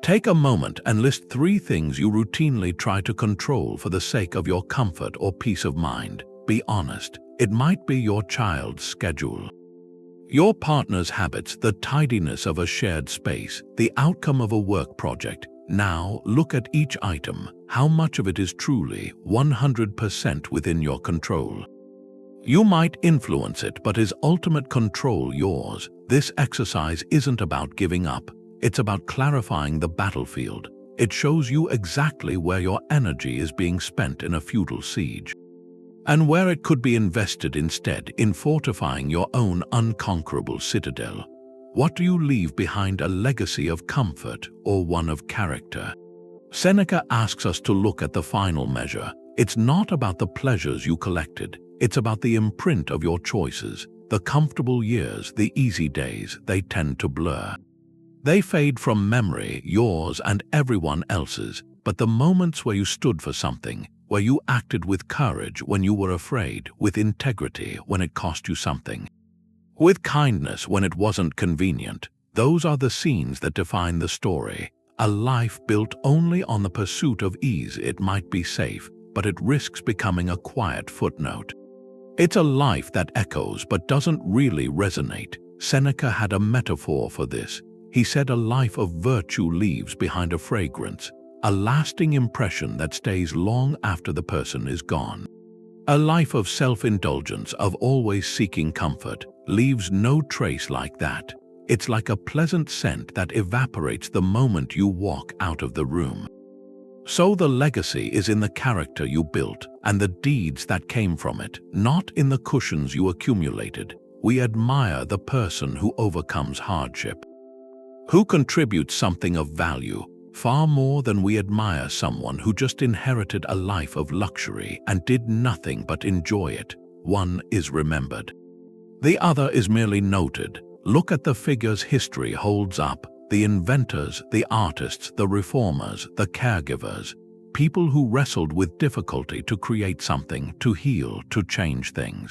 Take a moment and list 3 things you routinely try to control for the sake of your comfort or peace of mind. Be honest. It might be your child's schedule, your partner's habits, the tidiness of a shared space, the outcome of a work project. Now look at each item. How much of it is truly 100% within your control? You might influence it, but is ultimate control yours? This exercise isn't about giving up. It's about clarifying the battlefield. It shows you exactly where your energy is being spent in a futile siege, and where it could be invested instead in fortifying your own unconquerable citadel. What do you leave behind, a legacy of comfort or one of character? Seneca asks us to look at the final measure. It's not about the pleasures you collected. It's about the imprint of your choices. The comfortable years, the easy days, they tend to blur. They fade from memory, yours and everyone else's. But the moments where you stood for something, where you acted with courage when you were afraid, with integrity when it cost you something, with kindness when it wasn't convenient, those are the scenes that define the story. A life built only on the pursuit of ease, it might be safe, but it risks becoming a quiet footnote. It's a life that echoes but doesn't really resonate. Seneca had a metaphor for this. He said a life of virtue leaves behind a fragrance, a lasting impression that stays long after the person is gone. A life of self-indulgence, of always seeking comfort, leaves no trace like that. It's like a pleasant scent that evaporates the moment you walk out of the room. So the legacy is in the character you built and the deeds that came from it, not in the cushions you accumulated. We admire the person who overcomes hardship, who contributes something of value, far more than we admire someone who just inherited a life of luxury and did nothing but enjoy it. One is remembered, the other is merely noted. Look at the figures history holds up: the inventors, the artists, the reformers, the caregivers, people who wrestled with difficulty to create something, to heal, to change things.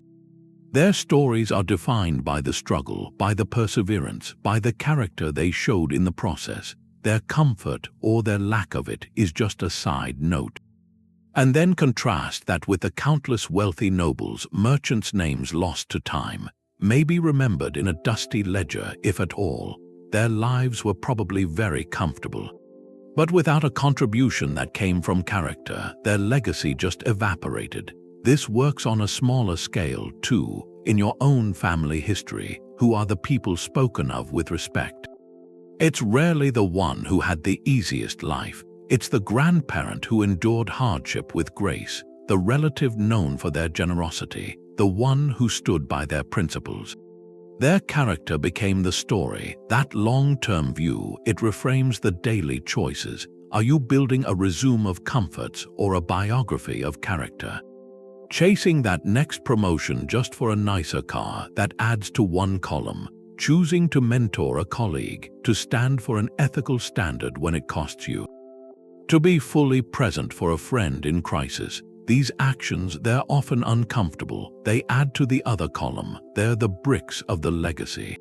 Their stories are defined by the struggle, by the perseverance, by the character they showed in the process. Their comfort, or their lack of it, is just a side note. And then contrast that with the countless wealthy nobles, merchants' names lost to time, maybe remembered in a dusty ledger if at all. Their lives were probably very comfortable. But without a contribution that came from character, their legacy just evaporated. This works on a smaller scale, too, in your own family history. Who are the people spoken of with respect? It's rarely the one who had the easiest life. It's the grandparent who endured hardship with grace, the relative known for their generosity, the one who stood by their principles. Their character became the story, that long-term view. It reframes the daily choices. Are you building a resume of comforts or a biography of character? Chasing that next promotion just for a nicer car that adds to one column, choosing to mentor a colleague, to stand for an ethical standard when it costs you, to be fully present for a friend in crisis. These actions, they're often uncomfortable. They add to the other column. They're the bricks of the legacy.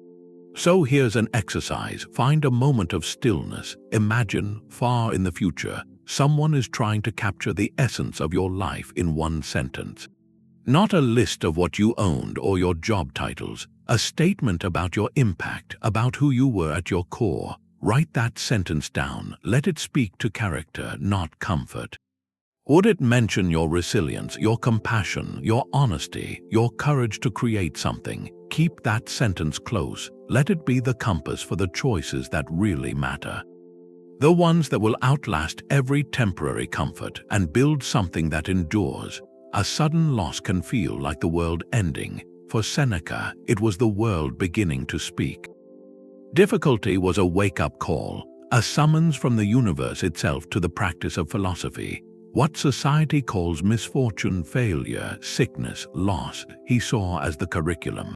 So here's an exercise. Find a moment of stillness. Imagine, far in the future, someone is trying to capture the essence of your life in one sentence. Not a list of what you owned or your job titles, a statement about your impact, about who you were at your core. Write that sentence down. Let it speak to character, not comfort. Would it mention your resilience, your compassion, your honesty, your courage to create something? Keep that sentence close. Let it be the compass for the choices that really matter. The ones that will outlast every temporary comfort and build something that endures. A sudden loss can feel like the world ending. For Seneca, it was the world beginning to speak. Difficulty was a wake-up call, a summons from the universe itself to the practice of philosophy. What society calls misfortune, failure, sickness, loss, he saw as the curriculum.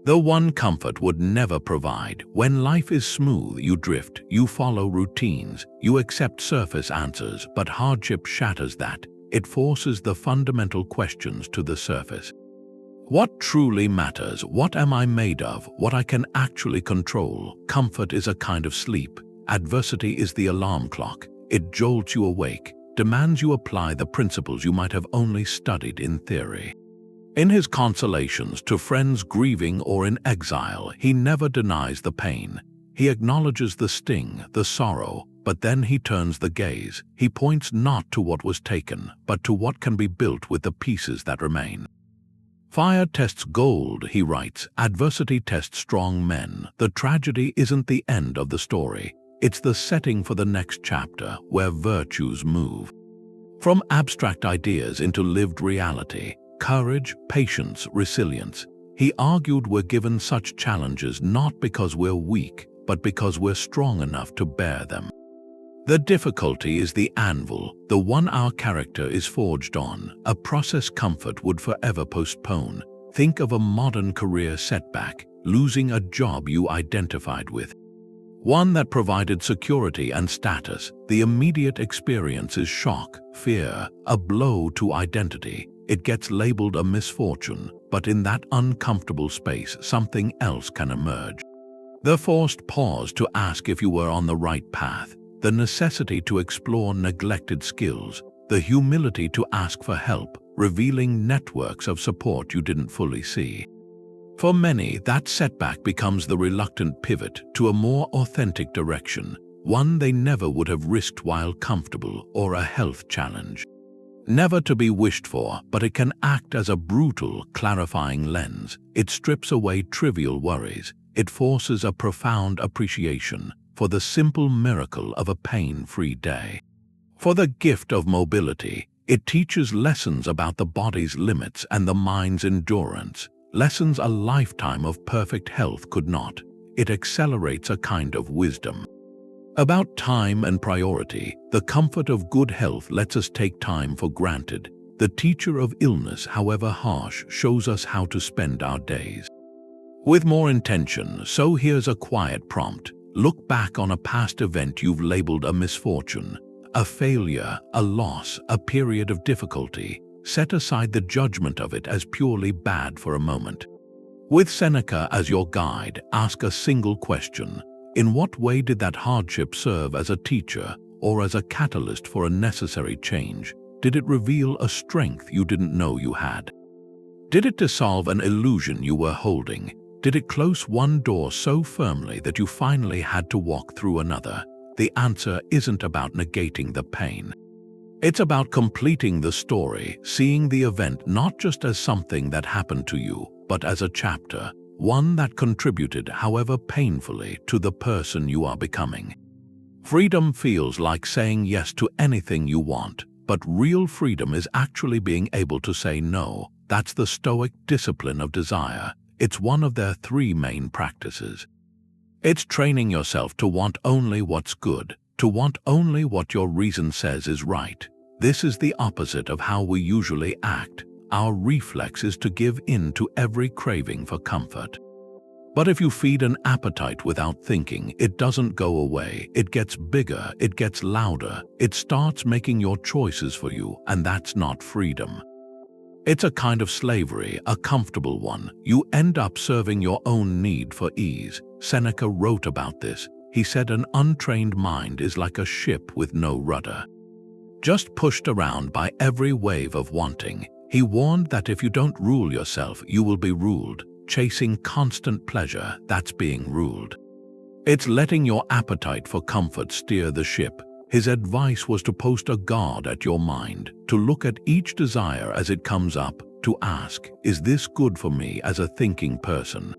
The one comfort would never provide. When life is smooth, you drift, you follow routines, you accept surface answers, but hardship shatters that. It forces the fundamental questions to the surface. What truly matters? What am I made of? What I can actually control? Comfort is a kind of sleep. Adversity is the alarm clock. It jolts you awake, demands you apply the principles you might have only studied in theory. In his consolations to friends grieving or in exile, he never denies the pain. He acknowledges the sting, the sorrow, but then he turns the gaze. He points not to what was taken, but to what can be built with the pieces that remain. Fire tests gold, he writes. Adversity tests strong men. The tragedy isn't the end of the story. It's the setting for the next chapter, where virtues move. From abstract ideas into lived reality, courage, patience, resilience. He argued we're given such challenges not because we're weak, but because we're strong enough to bear them. The difficulty is the anvil, the one our character is forged on, a process comfort would forever postpone. Think of a modern career setback, losing a job you identified with. One that provided security and status. The immediate experience is shock, fear, a blow to identity. It gets labeled a misfortune, but in that uncomfortable space, something else can emerge. The forced pause to ask if you were on the right path, the necessity to explore neglected skills, the humility to ask for help, revealing networks of support you didn't fully see. For many, that setback becomes the reluctant pivot to a more authentic direction, one they never would have risked while comfortable, or a health challenge. Never to be wished for, but it can act as a brutal, clarifying lens. It strips away trivial worries. It forces a profound appreciation for the simple miracle of a pain-free day. For the gift of mobility, it teaches lessons about the body's limits and the mind's endurance, lessons a lifetime of perfect health could not. It accelerates a kind of wisdom. About time and priority, the comfort of good health lets us take time for granted. The teacher of illness, however harsh, shows us how to spend our days with more intention. So here's a quiet prompt. Look back on a past event you've labeled a misfortune, a failure, a loss, a period of difficulty. Set aside the judgment of it as purely bad for a moment. With Seneca as your guide, ask a single question. In what way did that hardship serve as a teacher or as a catalyst for a necessary change? Did it reveal a strength you didn't know you had? Did it dissolve an illusion you were holding? Did it close one door so firmly that you finally had to walk through another? the answer isn't about negating the pain. It's about completing the story, seeing the event not just as something that happened to you, but as a chapter, one that contributed, however painfully, to the person you are becoming. Freedom feels like saying yes to anything you want, but real freedom is actually being able to say no. That's the Stoic discipline of desire. It's one of their 3 main practices. It's training yourself to want only what's good, to want only what your reason says is right. This is the opposite of how we usually act. Our reflex is to give in to every craving for comfort. But if you feed an appetite without thinking, it doesn't go away. It gets bigger, it gets louder, it starts making your choices for you, and that's not freedom. It's a kind of slavery, a comfortable one. You end up serving your own need for ease. Seneca wrote about this. He said an untrained mind is like a ship with no rudder, just pushed around by every wave of wanting. He warned that if you don't rule yourself, you will be ruled. Chasing constant pleasure, that's being ruled. It's letting your appetite for comfort steer the ship. His advice was to post a guard at your mind, to look at each desire as it comes up, to ask, is this good for me as a thinking person?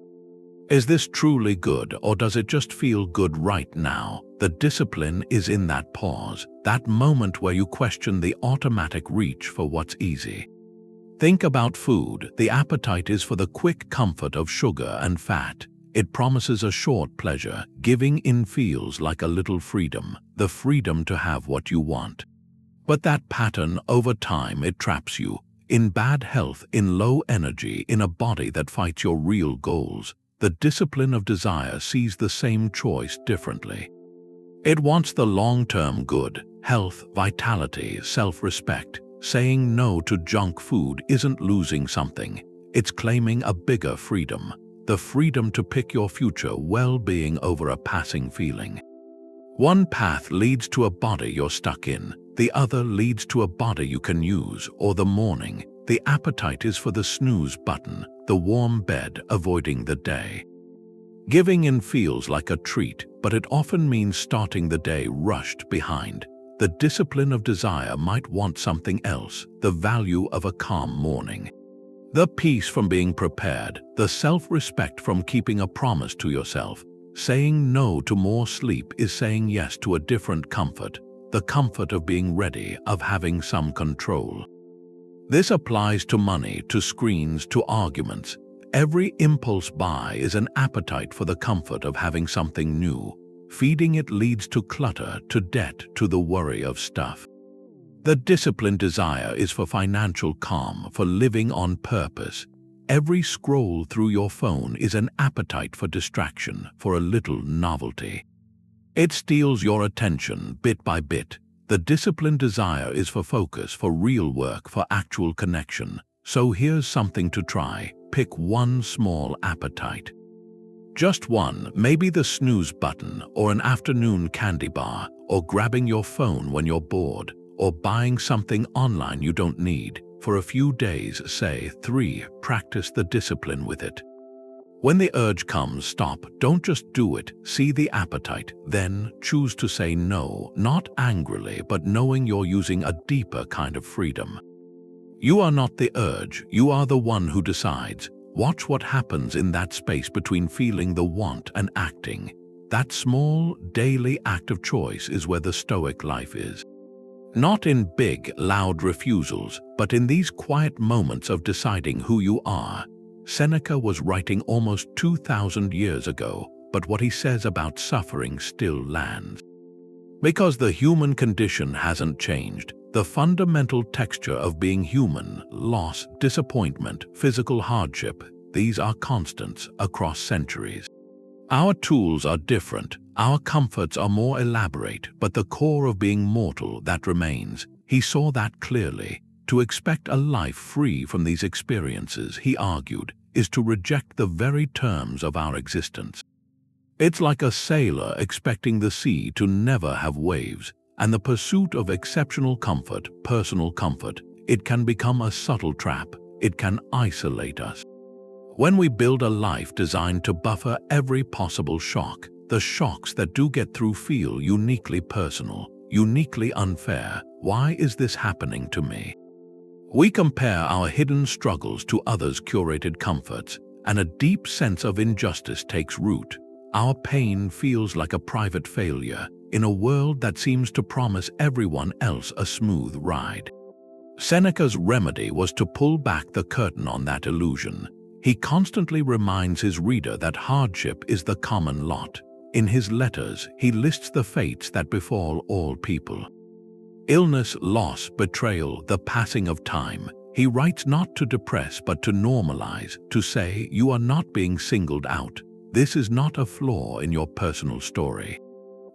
Is this truly good, or does it just feel good right now? The discipline is in that pause, that moment where you question the automatic reach for what's easy. Think about food. The appetite is for the quick comfort of sugar and fat. It promises a short pleasure. Giving in feels like a little freedom, the freedom to have what you want. But that pattern, over time, it traps you. In bad health, in low energy, in a body that fights your real goals. The discipline of desire sees the same choice differently. It wants the long-term good, health, vitality, self-respect. Saying no to junk food isn't losing something. It's claiming a bigger freedom. The freedom to pick your future well-being over a passing feeling. One path leads to a body you're stuck in. The other leads to a body you can use, or the morning. The appetite is for the snooze button, the warm bed, avoiding the day. Giving in feels like a treat, but it often means starting the day rushed behind. The discipline of desire might want something else, the value of a calm morning. The peace from being prepared, the self-respect from keeping a promise to yourself. Saying no to more sleep is saying yes to a different comfort, the comfort of being ready, of having some control. This applies to money, to screens, to arguments. Every impulse buy is an appetite for the comfort of having something new. Feeding it leads to clutter, to debt, to the worry of stuff. The disciplined desire is for financial calm, for living on purpose. Every scroll through your phone is an appetite for distraction, for a little novelty. It steals your attention bit by bit. The disciplined desire is for focus, for real work, for actual connection. So here's something to try. Pick one small appetite. Just one, maybe the snooze button, or an afternoon candy bar, or grabbing your phone when you're bored, or buying something online you don't need. For a few days, say 3, practice the discipline with it. When the urge comes, stop. Don't just do it. See the appetite, then choose to say no, not angrily, but knowing you're using a deeper kind of freedom. You are not the urge, you are the one who decides. Watch what happens in that space between feeling the want and acting. That small, daily act of choice is where the Stoic life is. Not in big, loud refusals, but in these quiet moments of deciding who you are. Seneca was writing almost 2,000 years ago, but what he says about suffering still lands. Because the human condition hasn't changed, the fundamental texture of being human, loss, disappointment, physical hardship, these are constants across centuries. Our tools are different, our comforts are more elaborate, but the core of being mortal, that remains. He saw that clearly. To expect a life free from these experiences, he argued, is to reject the very terms of our existence. It's like a sailor expecting the sea to never have waves, and the pursuit of exceptional comfort, personal comfort, it can become a subtle trap. It can isolate us. When we build a life designed to buffer every possible shock, the shocks that do get through feel uniquely personal, uniquely unfair. Why is this happening to me? We compare our hidden struggles to others' curated comforts, and a deep sense of injustice takes root. Our pain feels like a private failure in a world that seems to promise everyone else a smooth ride. Seneca's remedy was to pull back the curtain on that illusion. He constantly reminds his reader that hardship is the common lot. In his letters, he lists the fates that befall all people. Illness, loss, betrayal, the passing of time. He writes not to depress but to normalize, to say you are not being singled out. This is not a flaw in your personal story.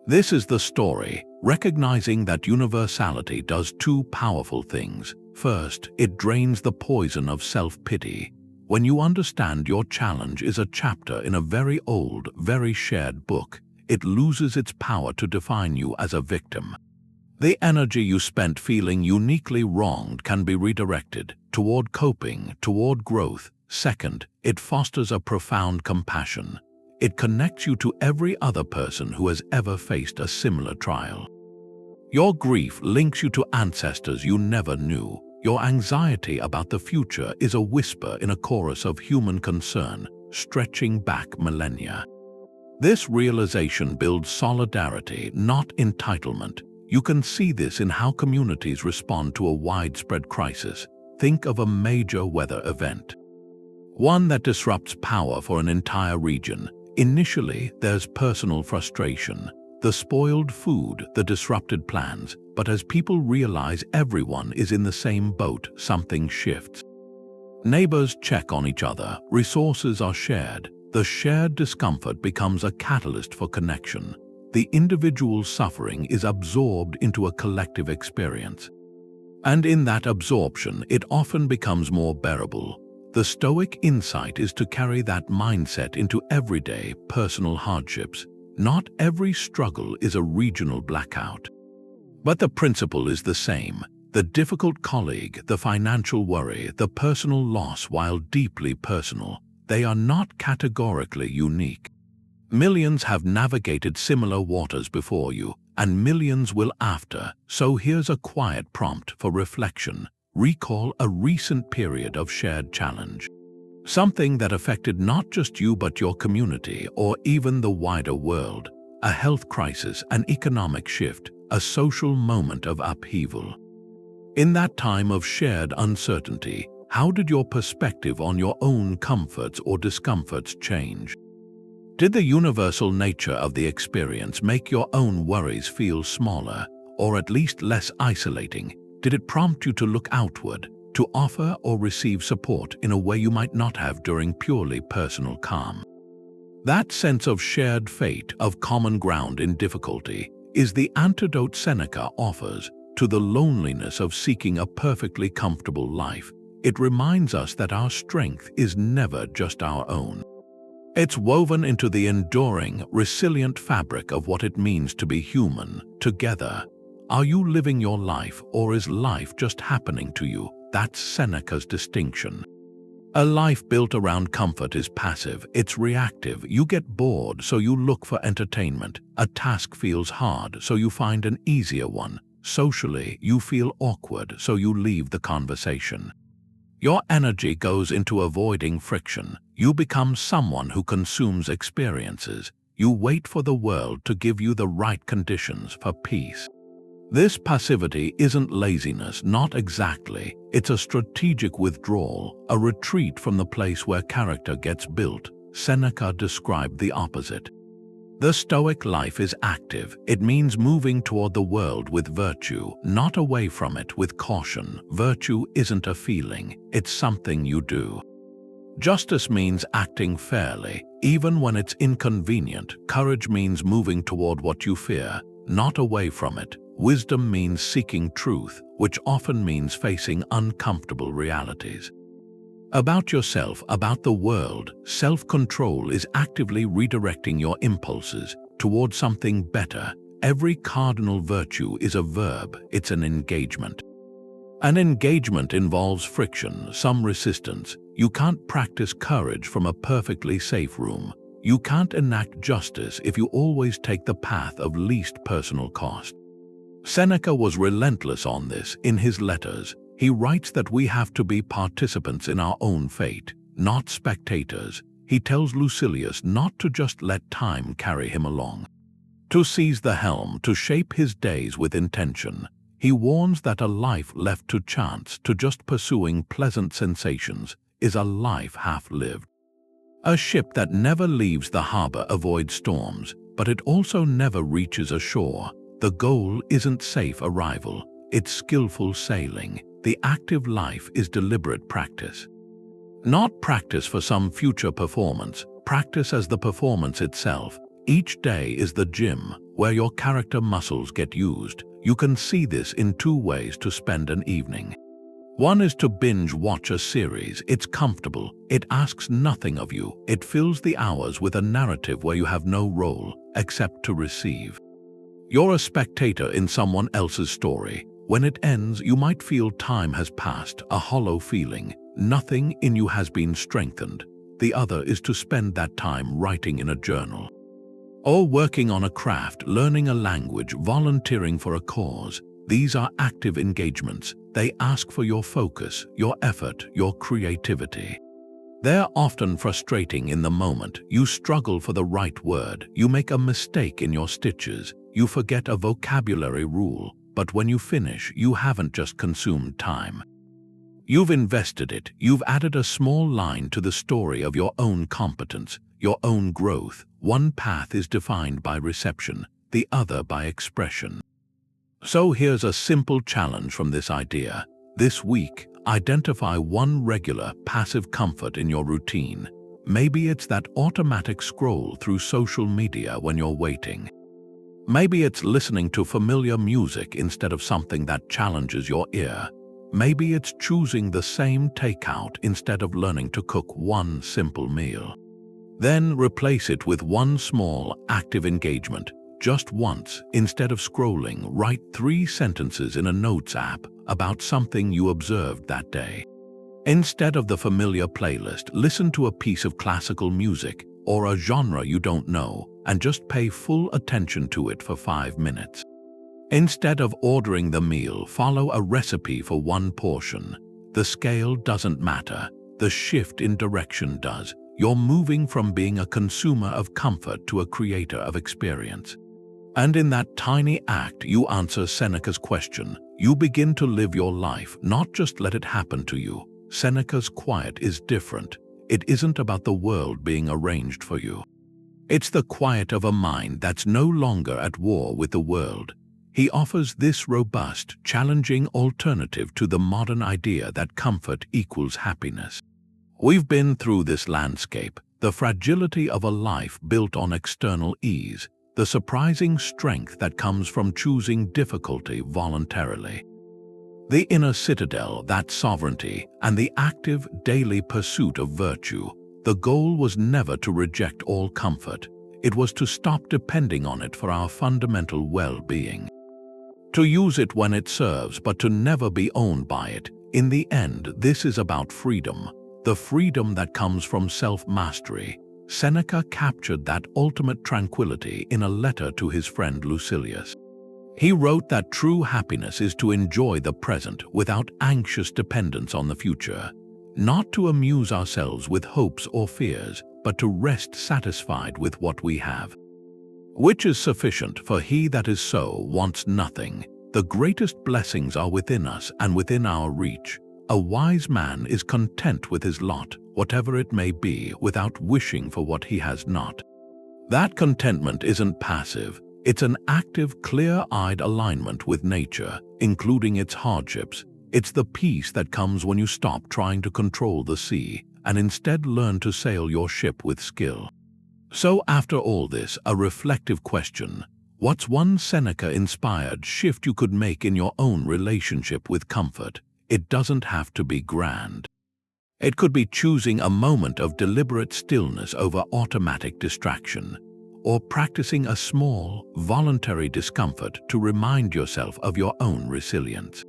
This is the story, recognizing that universality does two powerful things. First, it drains the poison of self-pity. When you understand your challenge is a chapter in a very old, very shared book, it loses its power to define you as a victim. The energy you spent feeling uniquely wronged can be redirected toward coping, toward growth. Second, it fosters a profound compassion. It connects you to every other person who has ever faced a similar trial. Your grief links you to ancestors you never knew. Your anxiety about the future is a whisper in a chorus of human concern, stretching back millennia. This realization builds solidarity, not entitlement. You can see this in how communities respond to a widespread crisis. Think of a major weather event, one that disrupts power for an entire region. Initially, there's personal frustration, the spoiled food, the disrupted plans, but as people realize everyone is in the same boat, something shifts. Neighbors check on each other, resources are shared. The shared discomfort becomes a catalyst for connection. The individual's suffering is absorbed into a collective experience. And in that absorption, it often becomes more bearable. The Stoic insight is to carry that mindset into everyday, personal hardships. Not every struggle is a regional blackout. But the principle is the same. The difficult colleague, the financial worry, the personal loss, while deeply personal, they are not categorically unique. Millions have navigated similar waters before you, and millions will after. So here's a quiet prompt for reflection. Recall a recent period of shared challenge. Something that affected not just you but your community or even the wider world. A health crisis, an economic shift, a social moment of upheaval. In that time of shared uncertainty, how did your perspective on your own comforts or discomforts change? Did the universal nature of the experience make your own worries feel smaller, or at least less isolating? Did it prompt you to look outward, to offer or receive support in a way you might not have during purely personal calm? That sense of shared fate, of common ground in difficulty, is the antidote Seneca offers to the loneliness of seeking a perfectly comfortable life. It reminds us that our strength is never just our own. It's woven into the enduring, resilient fabric of what it means to be human, together. Are you living your life, or is life just happening to you? That's Seneca's distinction. A life built around comfort is passive, it's reactive. You get bored, so you look for entertainment. A task feels hard, so you find an easier one. Socially, you feel awkward, so you leave the conversation. Your energy goes into avoiding friction. You become someone who consumes experiences. You wait for the world to give you the right conditions for peace. This passivity isn't laziness, not exactly. It's a strategic withdrawal, a retreat from the place where character gets built. Seneca described the opposite. The Stoic life is active. It means moving toward the world with virtue, not away from it with caution. Virtue isn't a feeling, it's something you do. Justice means acting fairly, even when it's inconvenient. Courage means moving toward what you fear, not away from it. Wisdom means seeking truth, which often means facing uncomfortable realities. About yourself, about the world, self-control is actively redirecting your impulses toward something better. Every cardinal virtue is a verb, it's an engagement. An engagement involves friction, some resistance. You can't practice courage from a perfectly safe room. You can't enact justice if you always take the path of least personal cost. Seneca was relentless on this in his letters. He writes that we have to be participants in our own fate, not spectators. He tells Lucilius not to just let time carry him along, to seize the helm, to shape his days with intention. He warns that a life left to chance, to just pursuing pleasant sensations, is a life half-lived. A ship that never leaves the harbor avoids storms, but it also never reaches a shore. The goal isn't safe arrival, it's skillful sailing. The active life is deliberate practice. Not practice for some future performance, practice as the performance itself. Each day is the gym where your character muscles get used. You can see this in two ways to spend an evening. One is to binge watch a series. It's comfortable, it asks nothing of you, it fills the hours with a narrative where you have no role except to receive. You're a spectator in someone else's story. When it ends, you might feel time has passed, a hollow feeling. Nothing in you has been strengthened. The other is to spend that time writing in a journal, or working on a craft, learning a language, volunteering for a cause. These are active engagements. They ask for your focus, your effort, your creativity. They're often frustrating in the moment. You struggle for the right word. You make a mistake in your stitches. You forget a vocabulary rule. But when you finish, you haven't just consumed time. You've invested it. You've added a small line to the story of your own competence, your own growth. One path is defined by reception, the other by expression. So here's a simple challenge from this idea. This week, identify one regular, passive comfort in your routine. Maybe it's that automatic scroll through social media when you're waiting. Maybe it's listening to familiar music instead of something that challenges your ear. Maybe it's choosing the same takeout instead of learning to cook one simple meal. Then replace it with one small, active engagement. Just once, instead of scrolling, write 3 sentences in a notes app about something you observed that day. Instead of the familiar playlist, listen to a piece of classical music or a genre you don't know, and just pay full attention to it for 5 minutes. Instead of ordering the meal, follow a recipe for one portion. The scale doesn't matter. The shift in direction does. You're moving from being a consumer of comfort to a creator of experience. And in that tiny act, you answer Seneca's question. You begin to live your life, not just let it happen to you. Seneca's quiet is different. It isn't about the world being arranged for you. It's the quiet of a mind that's no longer at war with the world. He offers this robust, challenging alternative to the modern idea that comfort equals happiness. We've been through this landscape, the fragility of a life built on external ease, the surprising strength that comes from choosing difficulty voluntarily. The inner citadel, that sovereignty, and the active, daily pursuit of virtue. The goal was never to reject all comfort. It was to stop depending on it for our fundamental well-being. To use it when it serves, but to never be owned by it. In the end, this is about freedom. The freedom that comes from self-mastery. Seneca captured that ultimate tranquility in a letter to his friend Lucilius. He wrote that true happiness is to enjoy the present without anxious dependence on the future, not to amuse ourselves with hopes or fears, but to rest satisfied with what we have. Which is sufficient, for he that is so wants nothing. The greatest blessings are within us and within our reach. A wise man is content with his lot, whatever it may be, without wishing for what he has not. That contentment isn't passive. It's an active, clear-eyed alignment with nature, including its hardships. It's the peace that comes when you stop trying to control the sea and instead learn to sail your ship with skill. So after all this, a reflective question. What's one Seneca-inspired shift you could make in your own relationship with comfort? It doesn't have to be grand. It could be choosing a moment of deliberate stillness over automatic distraction, or practicing a small, voluntary discomfort to remind yourself of your own resilience.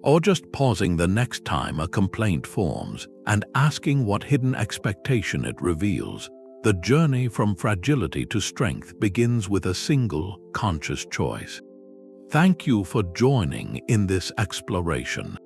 Or just pausing the next time a complaint forms and asking what hidden expectation it reveals. The journey from fragility to strength begins with a single, conscious choice. Thank you for joining in this exploration.